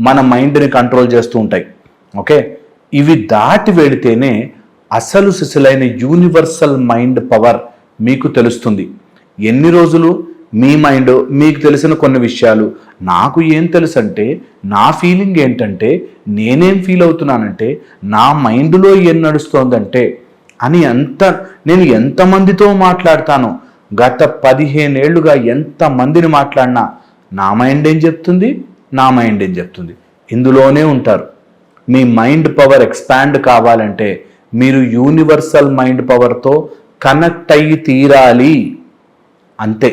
మన మైండ్ని కంట్రోల్ చేస్తూ ఉంటాయి. ఓకే, ఇవి దాటి వెళితేనే అసలు సిసలైన యూనివర్సల్ మైండ్ పవర్ మీకు తెలుస్తుంది. ఎన్ని రోజులు మీ మైండ్ మీకు తెలిసిన కొన్ని విషయాలు, నాకు ఏం తెలుసు అంటే, నా ఫీలింగ్ ఏంటంటే, నేనేం ఫీల్ అవుతున్నానంటే, నా మైండ్లో ఏం నడుస్తోందంటే అని నేను ఎంతమందితో మాట్లాడతానో, గత 15 ఏళ్లుగా ఎంతమందిని మాట్లాడినా నా మైండ్ ఏం చెప్తుంది, నా మైండ్ ఏం చెప్తుంది, ఇందులోనే ఉంటారు. మీ మైండ్ పవర్ ఎక్స్పాండ్ కావాలంటే మీరు యూనివర్సల్ మైండ్ పవర్తో కనెక్ట్ అయ్యి తీరాలి, అంతే.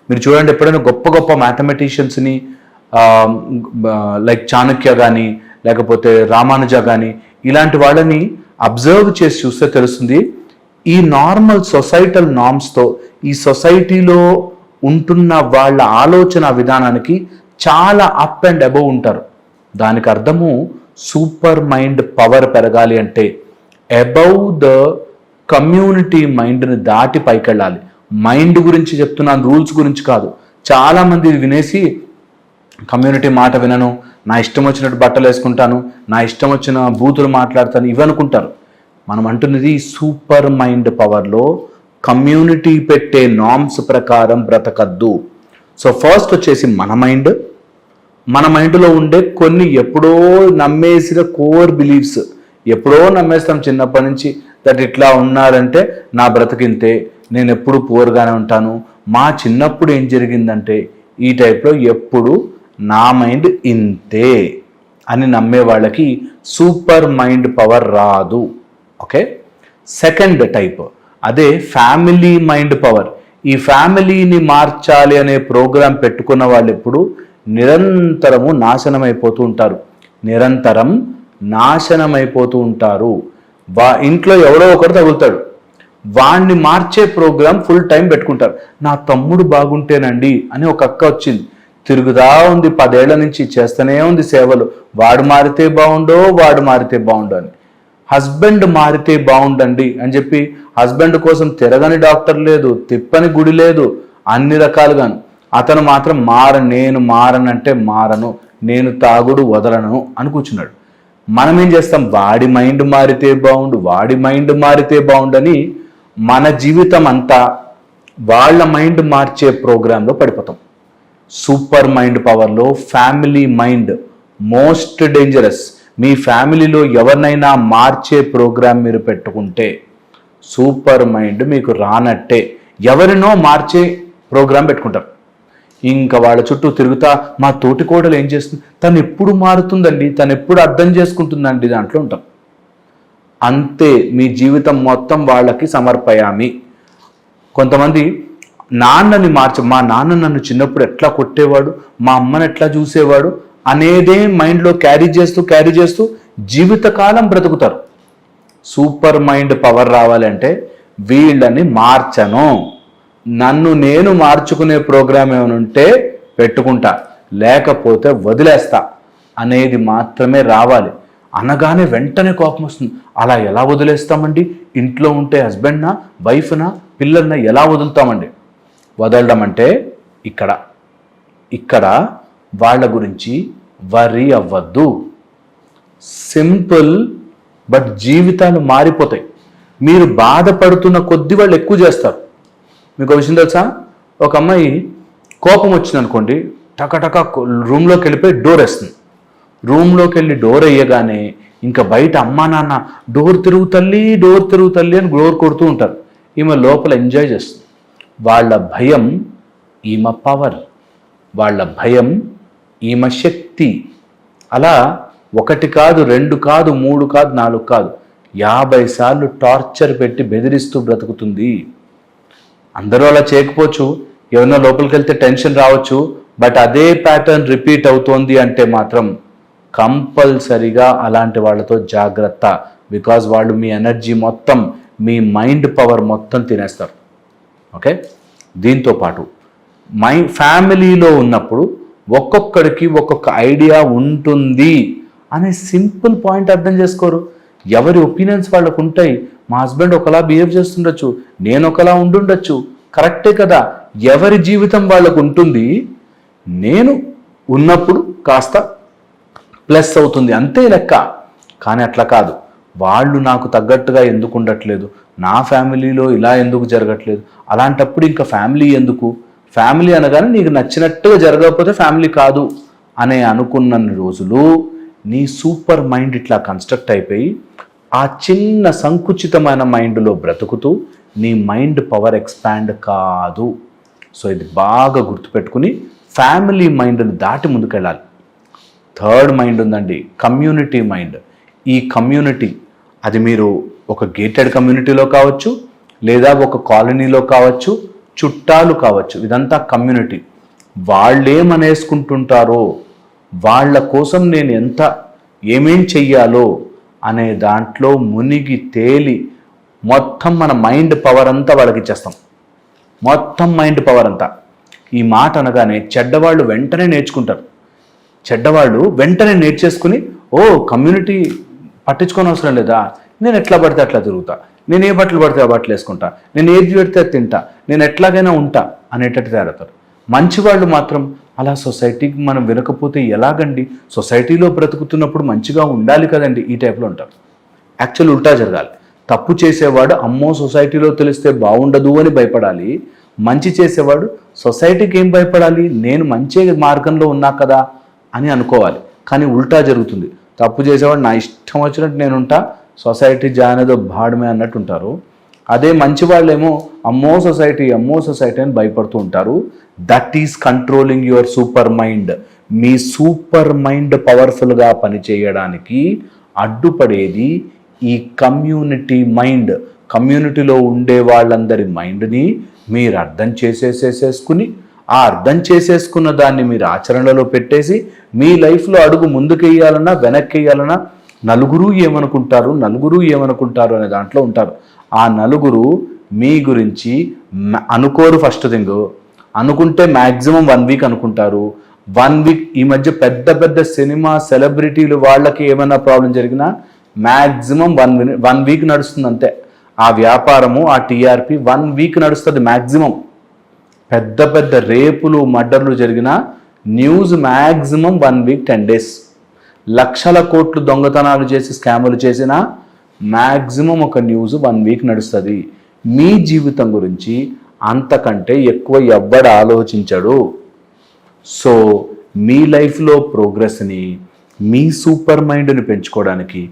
మీరు చూడండి, ఎప్పుడైనా గొప్ప గొప్ప మ్యాథమెటిషియన్స్ని లైక్ చాణక్య కానీ లేకపోతే రామానుజ కానీ ఇలాంటి వాళ్ళని అబ్జర్వ్ చేసి చూస్తే తెలుస్తుంది, ఈ నార్మల్ సొసైటల్ నార్మ్స్తో ఈ సొసైటీలో ఉంటున్న వాళ్ళ ఆలోచన విధానానికి చాలా అప్ అండ్ అబవ్ ఉంటారు. దానికి అర్థము సూపర్ మైండ్ పవర్ పెరగాలి అంటే అబౌవ్ ద కమ్యూనిటీ మైండ్ని దాటి పైకి వెళ్ళాలి. మైండ్ గురించి చెప్తున్నాను, రూల్స్ గురించి కాదు. చాలామంది వినేసి కమ్యూనిటీ మాట వినను, నా ఇష్టం వచ్చినట్టు బట్టలు వేసుకుంటాను, నా ఇష్టం వచ్చిన బూతులు మాట్లాడతాను, ఇవి అనుకుంటారు. మనం అంటున్నది సూపర్ మైండ్ పవర్లో కమ్యూనిటీ పెట్టే నార్మ్స్ ప్రకారం బ్రతకద్దు. సో ఫస్ట్ వచ్చేసి మన మైండ్లో ఉండే కొన్ని ఎప్పుడో నమ్మేసిన కోర్ బిలీఫ్స్, ఎప్పుడో నమ్మేస్తాం చిన్నప్పటి నుంచి, దట్ ఇట్లా ఉన్నారంటే నా బ్రతికింతే, నేను ఎప్పుడు పూర్గానే ఉంటాను, మా చిన్నప్పుడు ఏం జరిగిందంటే ఈ టైప్లో ఎప్పుడు నా మైండ్ ఇంతే అని నమ్మే వాళ్ళకి సూపర్ మైండ్ పవర్ రాదు. ఓకే, సెకండ్ టైప్ అదే ఫ్యామిలీ మైండ్ పవర్. ఈ ఫ్యామిలీని మార్చాలి అనే ప్రోగ్రాం పెట్టుకున్న వాళ్ళు ఎప్పుడు నిరంతరము నాశనమైపోతూ ఉంటారు. ఇంట్లో ఎవరో ఒకరు తగులుతాడు, వాణ్ణి మార్చే ప్రోగ్రాం ఫుల్ టైం పెట్టుకుంటారు. నా తమ్ముడు బాగుంటేనండి అని ఒక అక్క వచ్చింది, తిరుగుదా ఉంది 10 ఏళ్ల నుంచి, చేస్తూనే ఉంది సేవలు. వాడు మారితే బాగుండో అని. హస్బెండ్ మారితే బాగుండండి అని చెప్పి హస్బెండ్ కోసం తిరగని డాక్టర్ లేదు, తిప్పని గుడి లేదు, అన్ని రకాలుగాను. అతను మాత్రం నేను మారనంటే మారను, నేను తాగుడు వదలను అని కూర్చున్నాడు. మనం ఏం చేస్తాం, వాడి మైండ్ మారితే బాగుండు అని మన జీవితం అంతా వాళ్ళ మైండ్ మార్చే ప్రోగ్రాంలో పడిపోతాం. సూపర్ మైండ్ పవర్లో ఫ్యామిలీ మైండ్ మోస్ట్ డేంజరస్. మీ ఫ్యామిలీలో ఎవరినైనా మార్చే ప్రోగ్రాం మీరు పెట్టుకుంటే సూపర్ మైండ్ మీకు రానట్టే. ఎవరినో మార్చే ప్రోగ్రాం పెట్టుకుంటారు, ఇంకా వాళ్ళ చుట్టూ తిరుగుతా మా తోటికోడలు ఏం చేస్తుంది, తను ఎప్పుడు మారుతుందండి, తను ఎప్పుడు అర్థం చేసుకుంటుందండి, దాంట్లో ఉంటాం. అంతే, మీ జీవితం మొత్తం వాళ్ళకి సమర్పయామి. కొంతమంది నాన్నని మా నాన్న నన్ను చిన్నప్పుడు ఎట్లా కొట్టేవాడు, మా అమ్మని ఎట్లా చూసేవాడు అనేదే మైండ్లో క్యారీ చేస్తూ జీవితకాలం బ్రతుకుతారు. సూపర్ మైండ్ పవర్ రావాలంటే వీళ్ళని మార్చను, నన్ను నేను మార్చుకునే ప్రోగ్రామ్ ఏమైనా ఉంటే పెట్టుకుంటా, లేకపోతే వదిలేస్తా అనేది మాత్రమే రావాలి. అనగానే వెంటనే కోపం వస్తుంది. అలా ఎలా వదిలేస్తామండి? ఇంట్లో ఉంటే హస్బెండ్నా, వైఫ్నా, పిల్లల్నా ఎలా వదులుతామండి? వదలడం అంటే ఇక్కడ వాళ్ళ గురించి వరీ అవ్వద్దు. సింపుల్, బట్ జీవితాలు మారిపోతాయి. మీరు బాధపడుతున్న కొద్ది వాళ్ళు ఎక్కువ చేస్తారు. మీకు ఒక విషయం తెలుసా? ఒక అమ్మాయి కోపం వచ్చింది అనుకోండి, టకటక రూమ్లోకి వెళ్ళిపోయి డోర్ వేస్తుంది. రూమ్లోకి వెళ్ళి డోర్ వేయగానే ఇంకా బయట అమ్మా నాన్న డోర్ తిరుగు తల్లి అని డోర్ కొడుతూ ఉంటారు. ఈమె లోపల ఎంజాయ్ చేస్తుంది. వాళ్ళ భయం ఈమె పవర్, వాళ్ళ భయం ఈమె శక్తి. అలా 1 కాదు, 2 కాదు, 3 కాదు, 4 కాదు, 50 సార్లు టార్చర్ పెట్టి బెదిరిస్తూ బ్రతుకుతుంది. అందరూ అలా చేయకపోవచ్చు, ఎవరినో లోపలికి వెళ్తే టెన్షన్ రావచ్చు, బట్ అదే ప్యాటర్న్ రిపీట్ అవుతోంది అంటే మాత్రం కంపల్సరిగా అలాంటి వాళ్ళతో జాగ్రత్త. బికాజ్ వాళ్ళు మీ ఎనర్జీ మొత్తం, మీ మైండ్ పవర్ మొత్తం తినేస్తారు. ఓకే, దీంతో పాటు ఫ్యామిలీలో ఉన్నప్పుడు ఒక్కొక్కడికి ఒక్కొక్క ఐడియా ఉంటుంది అనే సింపుల్ పాయింట్ అర్థం చేసుకోరు. ఎవరి ఒపీనియన్స్ వాళ్ళకు ఉంటాయి. మా హస్బెండ్ ఒకలా బిహేవ్ చేస్తుండొచ్చు, నేను ఒకలా ఉండుండొచ్చు, కరెక్టే కదా. ఎవరి జీవితం వాళ్ళకు ఉంటుంది. నేను ఉన్నప్పుడు కాస్త ప్లస్ అవుతుంది, అంతే లెక్క. కానీ అట్లా కాదు. వాళ్ళు నాకు తగ్గట్టుగా ఎందుకు ఉండట్లేదు, నా ఫ్యామిలీలో ఇలా ఎందుకు జరగట్లేదు, అలాంటప్పుడు ఇంకా ఫ్యామిలీ ఎందుకు? ఫ్యామిలీ అనగానే నీకు నచ్చినట్టుగా జరగకపోతే ఫ్యామిలీ కాదు అనే అనుకున్న రోజులు నీ సూపర్ మైండ్ ఇట్లా కన్స్ట్రక్ట్ అయిపోయి ఆ చిన్న సంకుచితమైన మైండ్లో బ్రతుకుతూ నీ మైండ్ పవర్ ఎక్స్పాండ్ కాదు. సో ఇది బాగా గుర్తుపెట్టుకుని ఫ్యామిలీ మైండ్ని దాటి ముందుకెళ్ళాలి. థర్డ్ మైండ్ ఉందండి, కమ్యూనిటీ మైండ్. ఈ కమ్యూనిటీ, అది మీరు ఒక గేటెడ్ కమ్యూనిటీలో కావచ్చు, లేదా ఒక కాలనీలో కావచ్చు, చుట్టాలు కావచ్చు, ఇదంతా కమ్యూనిటీ. వాళ్ళేమనేసుకుంటుంటారో, వాళ్ళ కోసం నేను ఏమేం చెయ్యాలో అనే దాంట్లో మునిగి తేలి మొత్తం మన మైండ్ పవర్ అంతా వాళ్ళకి ఇచ్చేస్తాం. మొత్తం మైండ్ పవర్ అంతా. ఈ మాట అనగానే చెడ్డవాళ్ళు వెంటనే నేర్చుకుంటారు. చెడ్డవాళ్ళు వెంటనే నేర్చేసుకుని, ఓ కమ్యూనిటీ పట్టించుకొని అవసరం లేదా, నేను ఎట్లా పడితే అట్లా తిరుగుతా, నేను ఏ బట్టలు పడితే ఆ బట్టలు వేసుకుంటా, నేను ఏది పెడితే అది తింటా, నేను ఎట్లాగైనా ఉంటా అనేటట్టు తయారవుతారు. మంచివాళ్ళు మాత్రం అలా సొసైటీకి మనం వినకపోతే ఎలాగండి, సొసైటీలో బ్రతుకుతున్నప్పుడు మంచిగా ఉండాలి కదండి, ఈ టైప్లో ఉంటారు. యాక్చువల్ ఉల్టా జరగాలి. తప్పు చేసేవాడు అమ్మో సొసైటీలో తెలిస్తే బాగుండదు అని భయపడాలి. మంచి చేసేవాడు సొసైటీకి ఏం భయపడాలి, నేను మంచి మార్గంలో ఉన్నా కదా అని అనుకోవాలి. కానీ ఉల్టా జరుగుతుంది. తప్పు చేసేవాడు నా ఇష్టం వచ్చినట్టు నేను ఉంటా, సొసైటీ జానేదో భాడమే అన్నట్టు ఉంటారు. అదే మంచి వాళ్ళేమో అమ్మో సొసైటీ అని భయపడుతూ ఉంటారు. That is controlling you're super mind. Me super mind పవర్ఫుల్గా పనిచేయడానికి అడ్డుపడేది ఈ కమ్యూనిటీ మైండ్. కమ్యూనిటీలో ఉండే వాళ్ళందరి మైండ్ని మీరు అర్థం చేసేసుకుని, ఆ అర్థం చేసేసుకున్న దాన్ని మీరు ఆచరణలో పెట్టేసి మీ లైఫ్లో అడుగు ముందుకెయ్యాలన్నా వెనక్కి వెయ్యాలన్నా నలుగురు ఏమనుకుంటారు అనే దాంట్లో ఉంటారు. ఆ నలుగురు మీ గురించి అనుకోరు. ఫస్ట్ థింగ్, అనుకుంటే మ్యాక్సిమం 1 వీక్ అనుకుంటారు. 1 వీక్, ఈ మధ్య పెద్ద సినిమా సెలబ్రిటీలు వాళ్ళకి ఏమైనా ప్రాబ్లం జరిగినా మ్యాక్సిమం 1 వీక్ నడుస్తుంది అంతే. ఆ వ్యాపారము, ఆ టీఆర్పీ 1 వీక్ నడుస్తుంది మ్యాక్సిమం. పెద్ద రేపులు మర్డర్లు జరిగిన న్యూస్ మ్యాక్సిమం 1 వీక్ 10 డేస్. లక్షల కోట్లు దొంగతనాలు చేసి స్కాములు చేసిన మ్యాక్సిమం ఒక న్యూస్ 1 వీక్ నడుస్తుంది. మీ జీవితం గురించి అంతకంటే ఎక్కువ ఎవ్వడు ఆలోచించడు. సో మీ లైఫ్లో ప్రోగ్రెస్ని, మీ సూపర్ మైండ్ని పెంచుకోవడానికి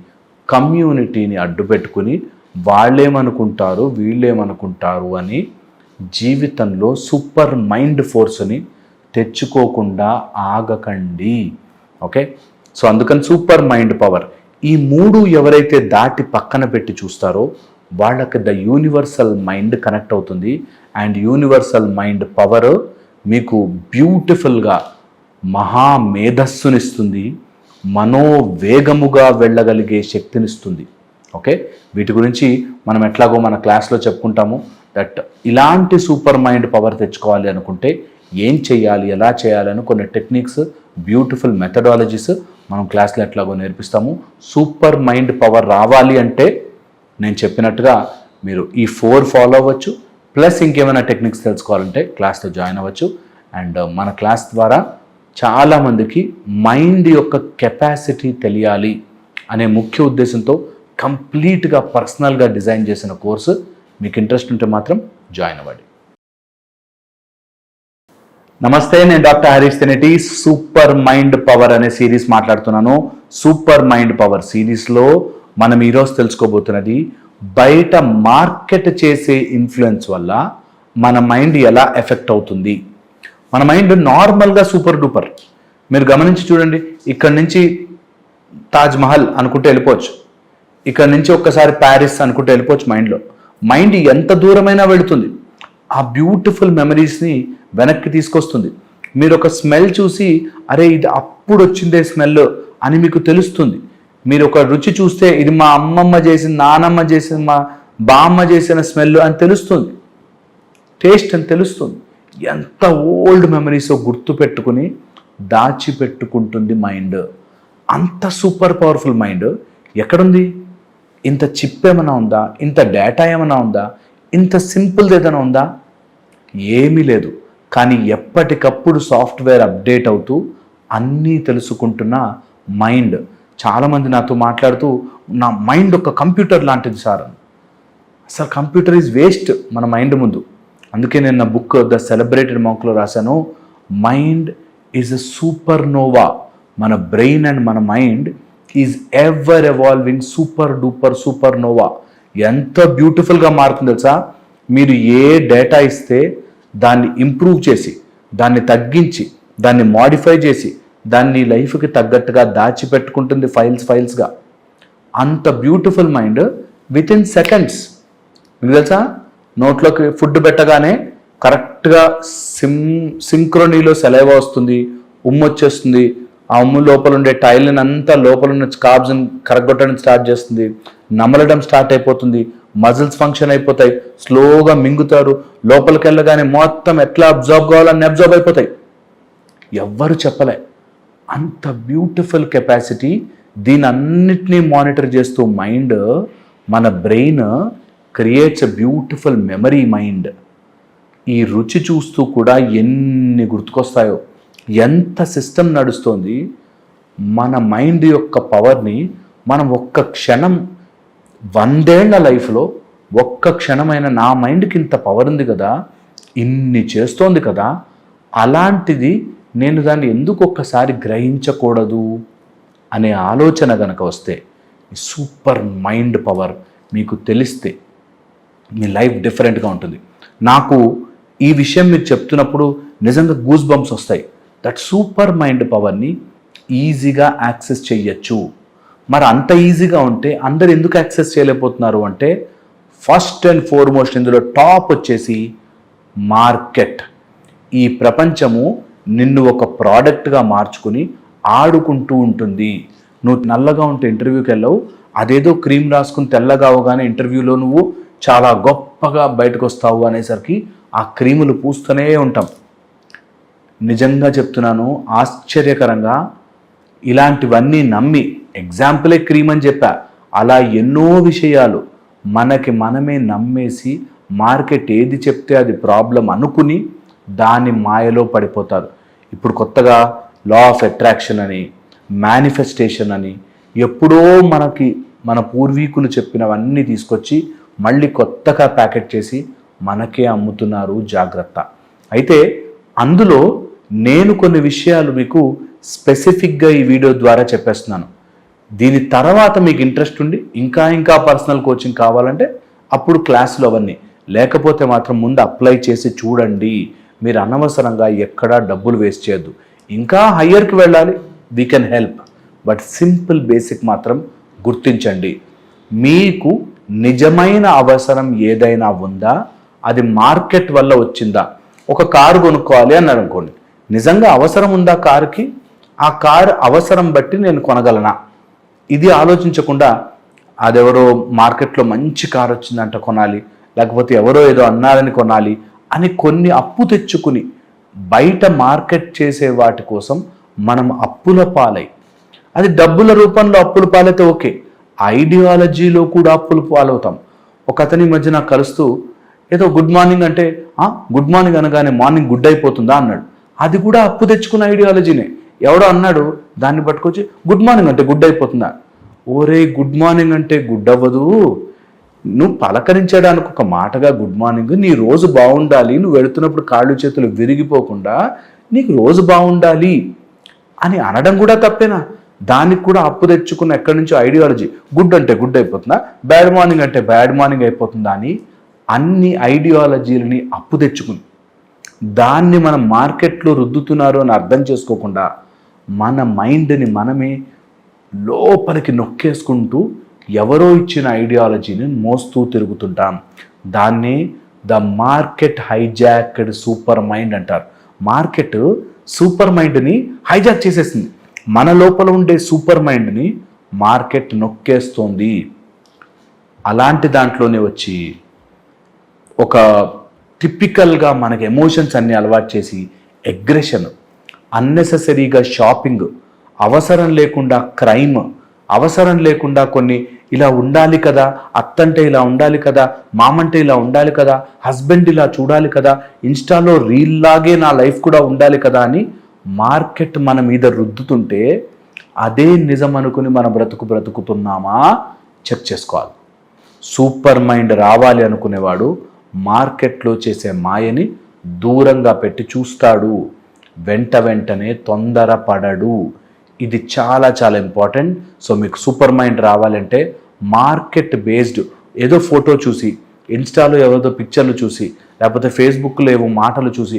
కమ్యూనిటీని అడ్డుపెట్టుకుని వాళ్ళేమనుకుంటారు వీళ్ళేమనుకుంటారు అని జీవితంలో సూపర్ మైండ్ ఫోర్స్ని తెచ్చుకోకుండా ఆగకండి. ఓకే, సో అందుకని సూపర్ మైండ్ పవర్, ఈ 3 ఎవరైతే దాటి పక్కన పెట్టి చూస్తారో వాళ్ళకి ద యూనివర్సల్ మైండ్ కనెక్ట్ అవుతుంది. అండ్ యూనివర్సల్ మైండ్ పవర్ మీకు బ్యూటిఫుల్గా మహామేధస్సునిస్తుంది, మనోవేగముగా వెళ్ళగలిగే శక్తినిస్తుంది. ఓకే, వీటి గురించి మనం ఎట్లాగో మన క్లాస్లో చెప్పుకుంటాము. దట్ ఇలాంటి సూపర్ మైండ్ పవర్ తెచ్చుకోవాలి అనుకుంటే ఏం చేయాలి, ఎలా చేయాలని కొన్ని టెక్నిక్స్, బ్యూటిఫుల్ మెథడాలజీస్ మనం క్లాస్లో ఎట్లాగో నేర్పిస్తాము. సూపర్ మైండ్ పవర్ రావాలి అంటే నేను చెప్పినట్టుగా మీరు ఈ 4 ఫాలో అవ్వచ్చు. ప్లస్ ఇంకేమైనా టెక్నిక్స్ తెలుసుకోవాలంటే క్లాస్లో జాయిన్ అవ్వచ్చు. అండ్ మన క్లాస్ ద్వారా చాలామందికి మైండ్ యొక్క కెపాసిటీ తెలియాలి అనే ముఖ్య ఉద్దేశంతో కంప్లీట్గా పర్సనల్గా డిజైన్ చేసిన కోర్సు. మీకు ఇంట్రెస్ట్ ఉంటే మాత్రం జాయిన్ అవ్వండి. నమస్తే, నేను doctor Harish Teneti. Super mind power అనే సిరీస్ మాట్లాడుతున్నాను. సూపర్ మైండ్ పవర్ సిరీస్లో మనం ఈరోజు తెలుసుకోబోతున్నది బయట మార్కెట్ చేసే ఇన్ఫ్లుయెన్స్ వల్ల మన మైండ్ ఎలా ఎఫెక్ట్ అవుతుంది. మన మైండ్ నార్మల్గా సూపర్ డూపర్. మీరు గమనించి చూడండి, ఇక్కడ నుంచి తాజ్ మహల్ అనుకుంటే వెళ్ళిపోవచ్చు, ఇక్కడ నుంచి ఒక్కసారి ప్యారిస్ అనుకుంటే వెళ్ళిపోవచ్చు. మైండ్ ఎంత దూరమైనా వెళుతుంది. ఆ బ్యూటిఫుల్ మెమరీస్ని వెనక్కి తీసుకొస్తుంది. మీరు ఒక స్మెల్ చూసి అరే ఇది అప్పుడు వచ్చిందే స్మెల్ అని మీకు తెలుస్తుంది. మీరు ఒక రుచి చూస్తే ఇది మా అమ్మమ్మ చేసిన, నానమ్మ చేసిన, మా బామ్మ చేసిన స్మెల్ అని తెలుస్తుంది. టేస్ట్ అని తెలుస్తుంది. ఎంత ఓల్డ్ మెమరీస్ గుర్తు పెట్టుకుని దాచిపెట్టుకుంటుంది మైండ్. అంత సూపర్ పవర్ఫుల్ మైండ్ ఎక్కడుంది? ఇంత చిప్ ఏమైనా ఉందా? ఇంత డేటా ఏమైనా ఉందా? ఇంత సింపుల్ది ఏదైనా ఉందా? ఏమీ లేదు. కానీ ఎప్పటికప్పుడు సాఫ్ట్వేర్ అప్డేట్ అవుతూ అన్నీ తెలుసుకుంటున్న మైండ్. చాలామంది నాతో మాట్లాడుతూ నా మైండ్ ఒక కంప్యూటర్ లాంటిది సార్. అసలు కంప్యూటర్ ఈజ్ వేస్ట్ మన మైండ్ ముందు. అందుకే నేను నా బుక్ ద సెలబ్రేటెడ్ మాంక్లో రాశాను, mind is a supernova. మన బ్రెయిన్ అండ్ మన mind is ever evolving super duper supernova. ఎంత బ్యూటిఫుల్గా మారుతుంది తెలుసా? మీరు ఏ డేటా ఇస్తే దాన్ని ఇంప్రూవ్ చేసి, దాన్ని తగ్గించి, దాన్ని మాడిఫై చేసి, దాన్ని లైఫ్కి తగ్గట్టుగా దాచిపెట్టుకుంటుంది ఫైల్స్గా. అంత beautiful mind with in seconds. మీకు తెలుసా, నోట్లోకి ఫుడ్ పెట్టగానే కరెక్ట్గా సింక్రోనీలో సెలైవా వస్తుంది, ఉమ్ము వచ్చేస్తుంది. ఆ ఉమ్ము లోపల ఉండే టైల్ని అంతా లోపల ఉన్న కార్బ్స్ని కరగొట్టడం స్టార్ట్ చేస్తుంది, నమలడం స్టార్ట్ అయిపోతుంది, మజిల్స్ ఫంక్షన్ అయిపోతాయి, స్లోగా మింగుతారు. లోపలికి వెళ్ళగానే మొత్తం ఎట్లా అబ్జర్వ్ కావాలని అబ్జర్వ్ అయిపోతాయి. ఎవ్వరు చెప్పలే. అంత బ్యూటిఫుల్ కెపాసిటీ. దీని అన్నిటినీ మానిటర్ చేస్తూ మైండ్, మన brain creates a beautiful memory mind. ఈ రుచి చూస్తూ కూడా ఎన్ని గుర్తుకొస్తాయో, ఎంత సిస్టమ్ నడుస్తోంది. మన మైండ్ యొక్క పవర్ని మనం ఒక్క క్షణం, 100 ఏళ్ల లైఫ్లో ఒక్క క్షణమైన నా మైండ్కి ఇంత పవర్ ఉంది కదా, ఇన్ని చేస్తోంది కదా, అలాంటిది నేను దాన్ని ఎందుకు ఒక్కసారి గ్రహించకూడదు అనే ఆలోచన కనుక వస్తే, సూపర్ మైండ్ పవర్ మీకు తెలిస్తే మీ లైఫ్ డిఫరెంట్గా ఉంటుంది. నాకు ఈ విషయం మీరు చెప్తున్నప్పుడు నిజంగా గూస్ బంప్స్ వస్తాయి. దట్ సూపర్ మైండ్ పవర్ని ఈజీగా యాక్సెస్ చేయొచ్చు. మరి అంత ఈజీగా ఉంటే అందరు ఎందుకు యాక్సెస్ చేయలేకపోతున్నారు అంటే, ఫస్ట్ అండ్ ఫార్మోస్ట్ ఇందులో టాప్ వచ్చేసి మార్కెట్. ఈ ప్రపంచము నిన్ను ఒక ప్రోడక్ట్గా మార్చుకుని ఆడుకుంటూ ఉంటుంది. నువ్వు నల్లగా ఉంటే ఇంటర్వ్యూకి వెళ్ళవు, అదేదో క్రీమ్ రాసుకుని తెల్లగా అవగానే ఇంటర్వ్యూలో నువ్వు చాలా గొప్పగా బయటకు వస్తావు అనేసరికి ఆ క్రీములు పూస్తూనే ఉంటాం. నిజంగా చెప్తున్నాను, ఆశ్చర్యకరంగా ఇలాంటివన్నీ నమ్మి, ఎగ్జాంపులే క్రీమ్ అని చెప్పా, అలా ఎన్నో విషయాలు మనకి మనమే నమ్మేసి మార్కెట్ ఏది చెప్తే అది ప్రాబ్లం అనుకుని దాని మాయలో పడిపోతారు. ఇప్పుడు కొత్తగా లా ఆఫ్ అట్రాక్షన్ అని, మేనిఫెస్టేషన్ అని, ఎప్పుడో మనకి మన పూర్వీకులు చెప్పినవన్నీ తీసుకొచ్చి మళ్ళీ కొత్తగా ప్యాకెట్ చేసి మనకే అమ్ముతున్నారు. జాగ్రత్త. అయితే అందులో నేను కొన్ని విషయాలు మీకు స్పెసిఫిక్గా ఈ వీడియో ద్వారా చెప్పేస్తున్నాను. దీని తర్వాత మీకు ఇంట్రెస్ట్ ఉండి ఇంకా పర్సనల్ కోచింగ్ కావాలంటే అప్పుడు క్లాసులు అవన్నీ, లేకపోతే మాత్రం ముందు అప్లై చేసి చూడండి. మీరు అనవసరంగా ఎక్కడా డబ్బులు వేస్ట్ చేయొద్దు. ఇంకా హయ్యర్కి వెళ్ళాలి, we can help, but simple basic మాత్రం గుర్తించండి. మీకు నిజమైన అవసరం ఏదైనా ఉందా? అది మార్కెట్ వల్ల వచ్చిందా? ఒక కారు కొనుక్కోవాలి అన్నారు అనుకోండి, నిజంగా అవసరం ఉందా కారుకి? ఆ కారు అవసరం బట్టి నేను కొనగలనా? ఇది ఆలోచించకుండా అదెవరో మార్కెట్లో మంచి కారు వచ్చిందంట కొనాలి, లేకపోతే ఎవరో ఏదో అన్నారని కొనాలి అని కొన్ని అప్పు తెచ్చుకుని బయట మార్కెట్ చేసే వాటి కోసం మనం అప్పుల పాలై, అది డబ్బుల రూపంలో అప్పుల పాలైతే ఓకే, ఐడియాలజీలో కూడా అప్పుల పాలవుతాం. ఒక అతని మధ్య నాకు కలుస్తూ ఏదో గుడ్ మార్నింగ్ అంటే గుడ్ మార్నింగ్ అనగానే మార్నింగ్ గుడ్ అయిపోతుందా అన్నాడు. అది కూడా అప్పు తెచ్చుకున్న ఐడియాలజీనే. ఎవడో అన్నాడు, దాన్ని పట్టుకొచ్చి గుడ్ మార్నింగ్ అంటే గుడ్ అయిపోతుందా. ఓరే, గుడ్ మార్నింగ్ అంటే గుడ్ అవ్వదు, నువ్వు పలకరించడానికి ఒక మాటగా గుడ్ మార్నింగ్, నీ రోజు బాగుండాలి, నువ్వు వెళుతున్నప్పుడు కాళ్ళు చేతులు విరిగిపోకుండా నీకు రోజు బాగుండాలి అని అనడం కూడా తప్పేనా? దానికి కూడా అప్పు తెచ్చుకున్న ఎక్కడి నుంచో ఐడియాలజీ. గుడ్ అంటే గుడ్ అయిపోతుందా, బ్యాడ్ మార్నింగ్ అంటే బ్యాడ్ మార్నింగ్ అయిపోతుందా అని అన్ని ఐడియాలజీలని అప్పు తెచ్చుకుని దాన్ని మనం మార్కెట్లో రుద్దుతున్నారు అని అర్థం చేసుకోకుండా మన మైండ్ని మనమే లోపలికి నొక్కేసుకుంటూ ఎవరో ఇచ్చిన ఐడియాలజీని మోస్తూ తిరుగుతుంటాం. దాన్ని the market hijacked super mind అంటారు. మార్కెట్ సూపర్ మైండ్ని హైజాక్ చేసేసింది. మన లోపల ఉండే సూపర్ మైండ్ని మార్కెట్ నొక్కేస్తోంది. అలాంటి దాంట్లోనే వచ్చి ఒక టిపికల్గా మనకి ఎమోషన్స్ అన్ని అలవాటు చేసి అగ్రెషన్, అన్నెసెసరీగా షాపింగ్, అవసరం లేకుండా క్రైమ్, అవసరం లేకుండా కొన్ని ఇలా ఉండాలి కదా, అత్తంటే ఇలా ఉండాలి కదా, మామంటే ఇలా ఉండాలి కదా, హస్బెండ్ ఇలా చూడాలి కదా, ఇన్స్టాలో రీల్ లాగే నా లైఫ్ కూడా ఉండాలి కదా అని మార్కెట్ మన మీద రుద్దుతుంటే అదే నిజం అనుకుని మన బ్రతుకుతున్నామా చెక్ చేసుకోవాలి. సూపర్ మైండ్ రావాలి అనుకునేవాడు మార్కెట్లో చేసే మాయని దూరంగా పెట్టి చూస్తాడు, వెంటనే తొందరపడడు. ఇది చాలా చాలా ఇంపార్టెంట్. సో మీకు సూపర్ మైండ్ రావాలంటే మార్కెట్ బేస్డ్ ఏదో ఫోటో చూసి, ఇన్స్టాలో ఏదో పిక్చర్లు చూసి, లేకపోతే ఫేస్బుక్లో ఏవో మాటలు చూసి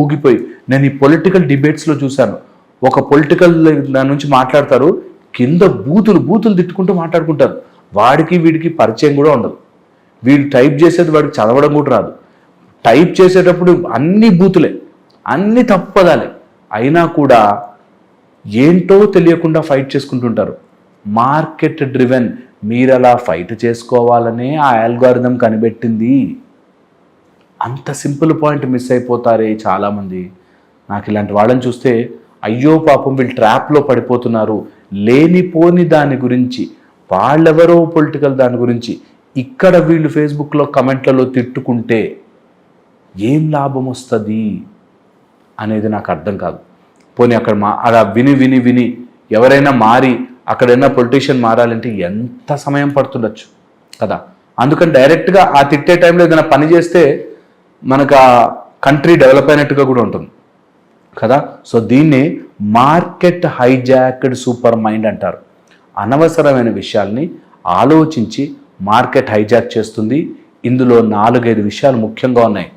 ఊగిపోయి, నేను ఈ పొలిటికల్ డిబేట్స్లో చూశాను, ఒక పొలిటికల్ దాని నుంచి మాట్లాడతారు, కింద బూతులు తిట్టుకుంటూ మాట్లాడుకుంటారు. వాడికి వీడికి పరిచయం కూడా ఉండదు. వీడు టైప్ చేసేది వాడికి చదవడం కూడా రాదు. టైప్ చేసేటప్పుడు అన్ని బూతులే, అన్ని తప్పదాలే, అయినా కూడా ఏంటో తెలియకుండా ఫైట్ చేసుకుంటుంటారు. Market driven. మీరు అలా ఫైట్ చేసుకోవాలనే ఆ ఆల్గారిథం కనిపెట్టింది. అంత సింపుల్ పాయింట్ మిస్ అయిపోతారే చాలామంది. నాకు ఇలాంటి వాళ్ళని చూస్తే అయ్యో పాపం వీళ్ళు ట్రాప్లో పడిపోతున్నారు. లేనిపోని దాని గురించి, వాళ్ళెవరో పొలిటికల్ దాని గురించి ఇక్కడ వీళ్ళు ఫేస్బుక్లో కమెంట్లలో తిట్టుకుంటే ఏం లాభం వస్తుంది అనేది నాకు అర్థం కాదు. పోనీ అక్కడ అలా విని ఎవరైనా మారి అక్కడైనా పొలిటీషియన్ మారాలంటే ఎంత సమయం పడుతుండొచ్చు కదా. అందుకని డైరెక్ట్గా ఆ తిట్టే టైంలో ఏదైనా పని చేస్తే మనకు ఆ కంట్రీ డెవలప్ అయినట్టుగా కూడా ఉంటుంది కదా. సో దీన్ని మార్కెట్ హైజాక్డ్ సూపర్ మైండ్ అంటారు. అనవసరమైన విషయాల్ని ఆలోచించి మార్కెట్ హైజాక్ చేస్తుంది. ఇందులో 4-5 విషయాలు ముఖ్యంగా ఉన్నాయి.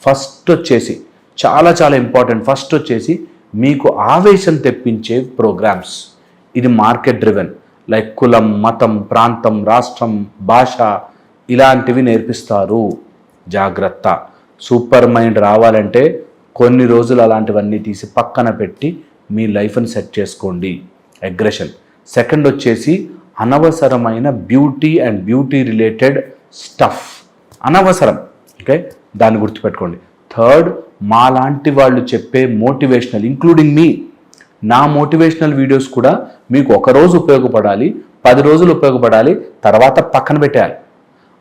ఫస్ట్ వచ్చేసి చాలా చాలా ఇంపార్టెంట్. ఫస్ట్ వచ్చేసి మీకు ఆవేశం తెప్పించే ప్రోగ్రామ్స్. ఇది మార్కెట్ డ్రివెన్. లైక్ కులం, మతం, ప్రాంతం, రాష్ట్రం, భాష ఇలాంటివి నేర్పిస్తారు. జాగ్రత్త. సూపర్ మైండ్ రావాలంటే కొన్ని రోజులు అలాంటివన్నీ తీసి పక్కన పెట్టి మీ లైఫ్ని సెట్ చేసుకోండి. అగ్రెషన్. సెకండ్ వచ్చేసి అనవసరమైన beauty and beauty related stuff అనవసరం. ఓకే, దాన్ని గుర్తుపెట్టుకోండి. థర్డ్, మాలాంటి వాళ్ళు చెప్పే మోటివేషనల్, ఇంక్లూడింగ్ మీ, నా మోటివేషనల్ వీడియోస్ కూడా మీకు ఒకరోజు ఉపయోగపడాలి, 10 రోజులు ఉపయోగపడాలి, తర్వాత పక్కన పెట్టేయాలి.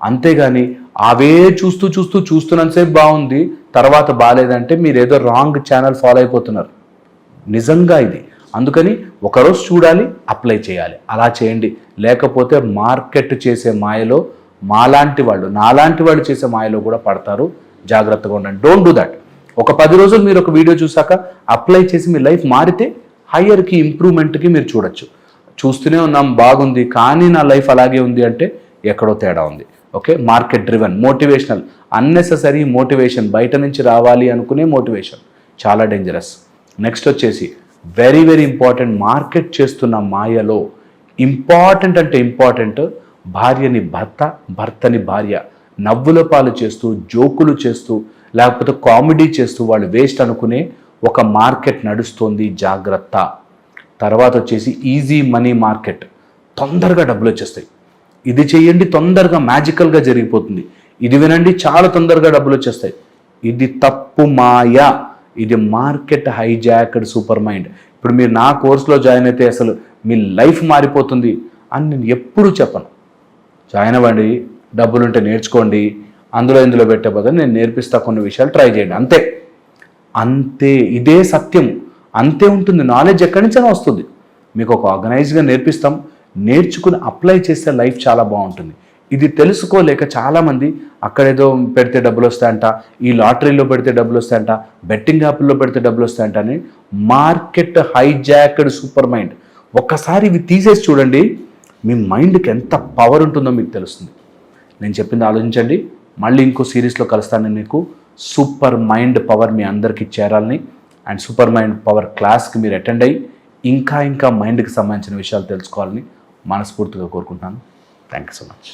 అంతేగాని అవే చూస్తున్నంతసేపు బాగుంది, తర్వాత బాగాలేదంటే మీరు ఏదో రాంగ్ ఛానల్ ఫాలో అయిపోతున్నారు. నిజంగా ఇది. అందుకని ఒకరోజు చూడాలి, అప్లై చేయాలి. అలా చేయండి. లేకపోతే మార్కెట్ చేసే మాయలో నాలాంటి వాళ్ళు చేసే మాయలో కూడా పడతారు. జాగ్రత్తగా ఉండండి. Don't do that. ఒక 10 రోజులు మీరు ఒక వీడియో చూసాక అప్లై చేసి మీ లైఫ్ మారితే హయ్యర్కి, ఇంప్రూవ్మెంట్కి మీరు చూడొచ్చు. చూస్తూనే ఉన్నాం బాగుంది కానీ నా లైఫ్ అలాగే ఉంది అంటే ఎక్కడో తేడా ఉంది. Okay, market driven, motivational, unnecessary motivation, బయట నుంచి రావాలి అనుకునే మోటివేషన్ చాలా డేంజరస్. నెక్స్ట్ వచ్చేసి వెరీ వెరీ ఇంపార్టెంట్, మార్కెట్ చేస్తున్న మాయలో ఇంపార్టెంట్ అంటే ఇంపార్టెంట్, భార్యని భర్త, భర్తని భార్య నవ్వుల పాలు చేస్తూ, జోకులు చేస్తూ, లేకపోతే కామెడీ చేస్తూ వాళ్ళు వేస్ట్ అనుకునే ఒక మార్కెట్ నడుస్తోంది. జాగ్రత్త. తర్వాత వచ్చేసి ఈజీ మనీ మార్కెట్. తొందరగా డబ్బులు వచ్చేస్తాయి, ఇది చేయండి తొందరగా మ్యాజికల్గా జరిగిపోతుంది. ఇది వినండి, చాలా తొందరగా డబ్బులు వచ్చేస్తాయి. ఇది తప్పు మాయ, ఇది మార్కెట్ హైజాక్డ్ సూపర్ మైండ్. ఇప్పుడు మీరు నా కోర్సులో జాయిన్ అయితే అసలు మీ లైఫ్ మారిపోతుంది అని నేను ఎప్పుడూ చెప్పను. జాయిన్ అవ్వండి, డబ్బులుంటే నేర్చుకోండి, ఇందులో పెట్టే బదులు నేను నేర్పిస్తా, కొన్ని విషయాలు ట్రై చేయండి, అంతే అంతే. ఇదే సత్యం, అంతే ఉంటుంది. నాలెడ్జ్ ఎక్కడి నుంచైనా వస్తుంది. మీకు ఒక ఆర్గనైజ్గా నేర్పిస్తాం, నేర్చుకుని అప్లై చేస్తే లైఫ్ చాలా బాగుంటుంది. ఇది తెలుసుకోలేక చాలామంది అక్కడేదో పెడితే డబ్బులు వస్తాయంట, ఈ లాటరీలో పెడితే డబ్బులు వస్తాయంట, బెట్టింగ్ యాప్ల్లో పెడితే డబ్బులు వస్తాయంట అని మార్కెట్ హైజాక్డ్ సూపర్ మైండ్. ఒక్కసారి ఇవి తీసేసి చూడండి, మీ మైండ్కి ఎంత పవర్ ఉంటుందో మీకు తెలుస్తుంది. నేను చెప్పింది ఆలోచించండి. మళ్ళీ ఇంకో సిరీస్లో కలుస్తాను మీకు. సూపర్ మైండ్ పవర్ మీ అందరికీ చేరాలని, అండ్ సూపర్ మైండ్ పవర్ క్లాస్కి మీరు అటెండ్ అయ్యి ఇంకా మైండ్కి సంబంధించిన విషయాలు తెలుసుకోవాలని మనస్ఫూర్తిగా కోరుకుంటున్నాను. Thank you so much.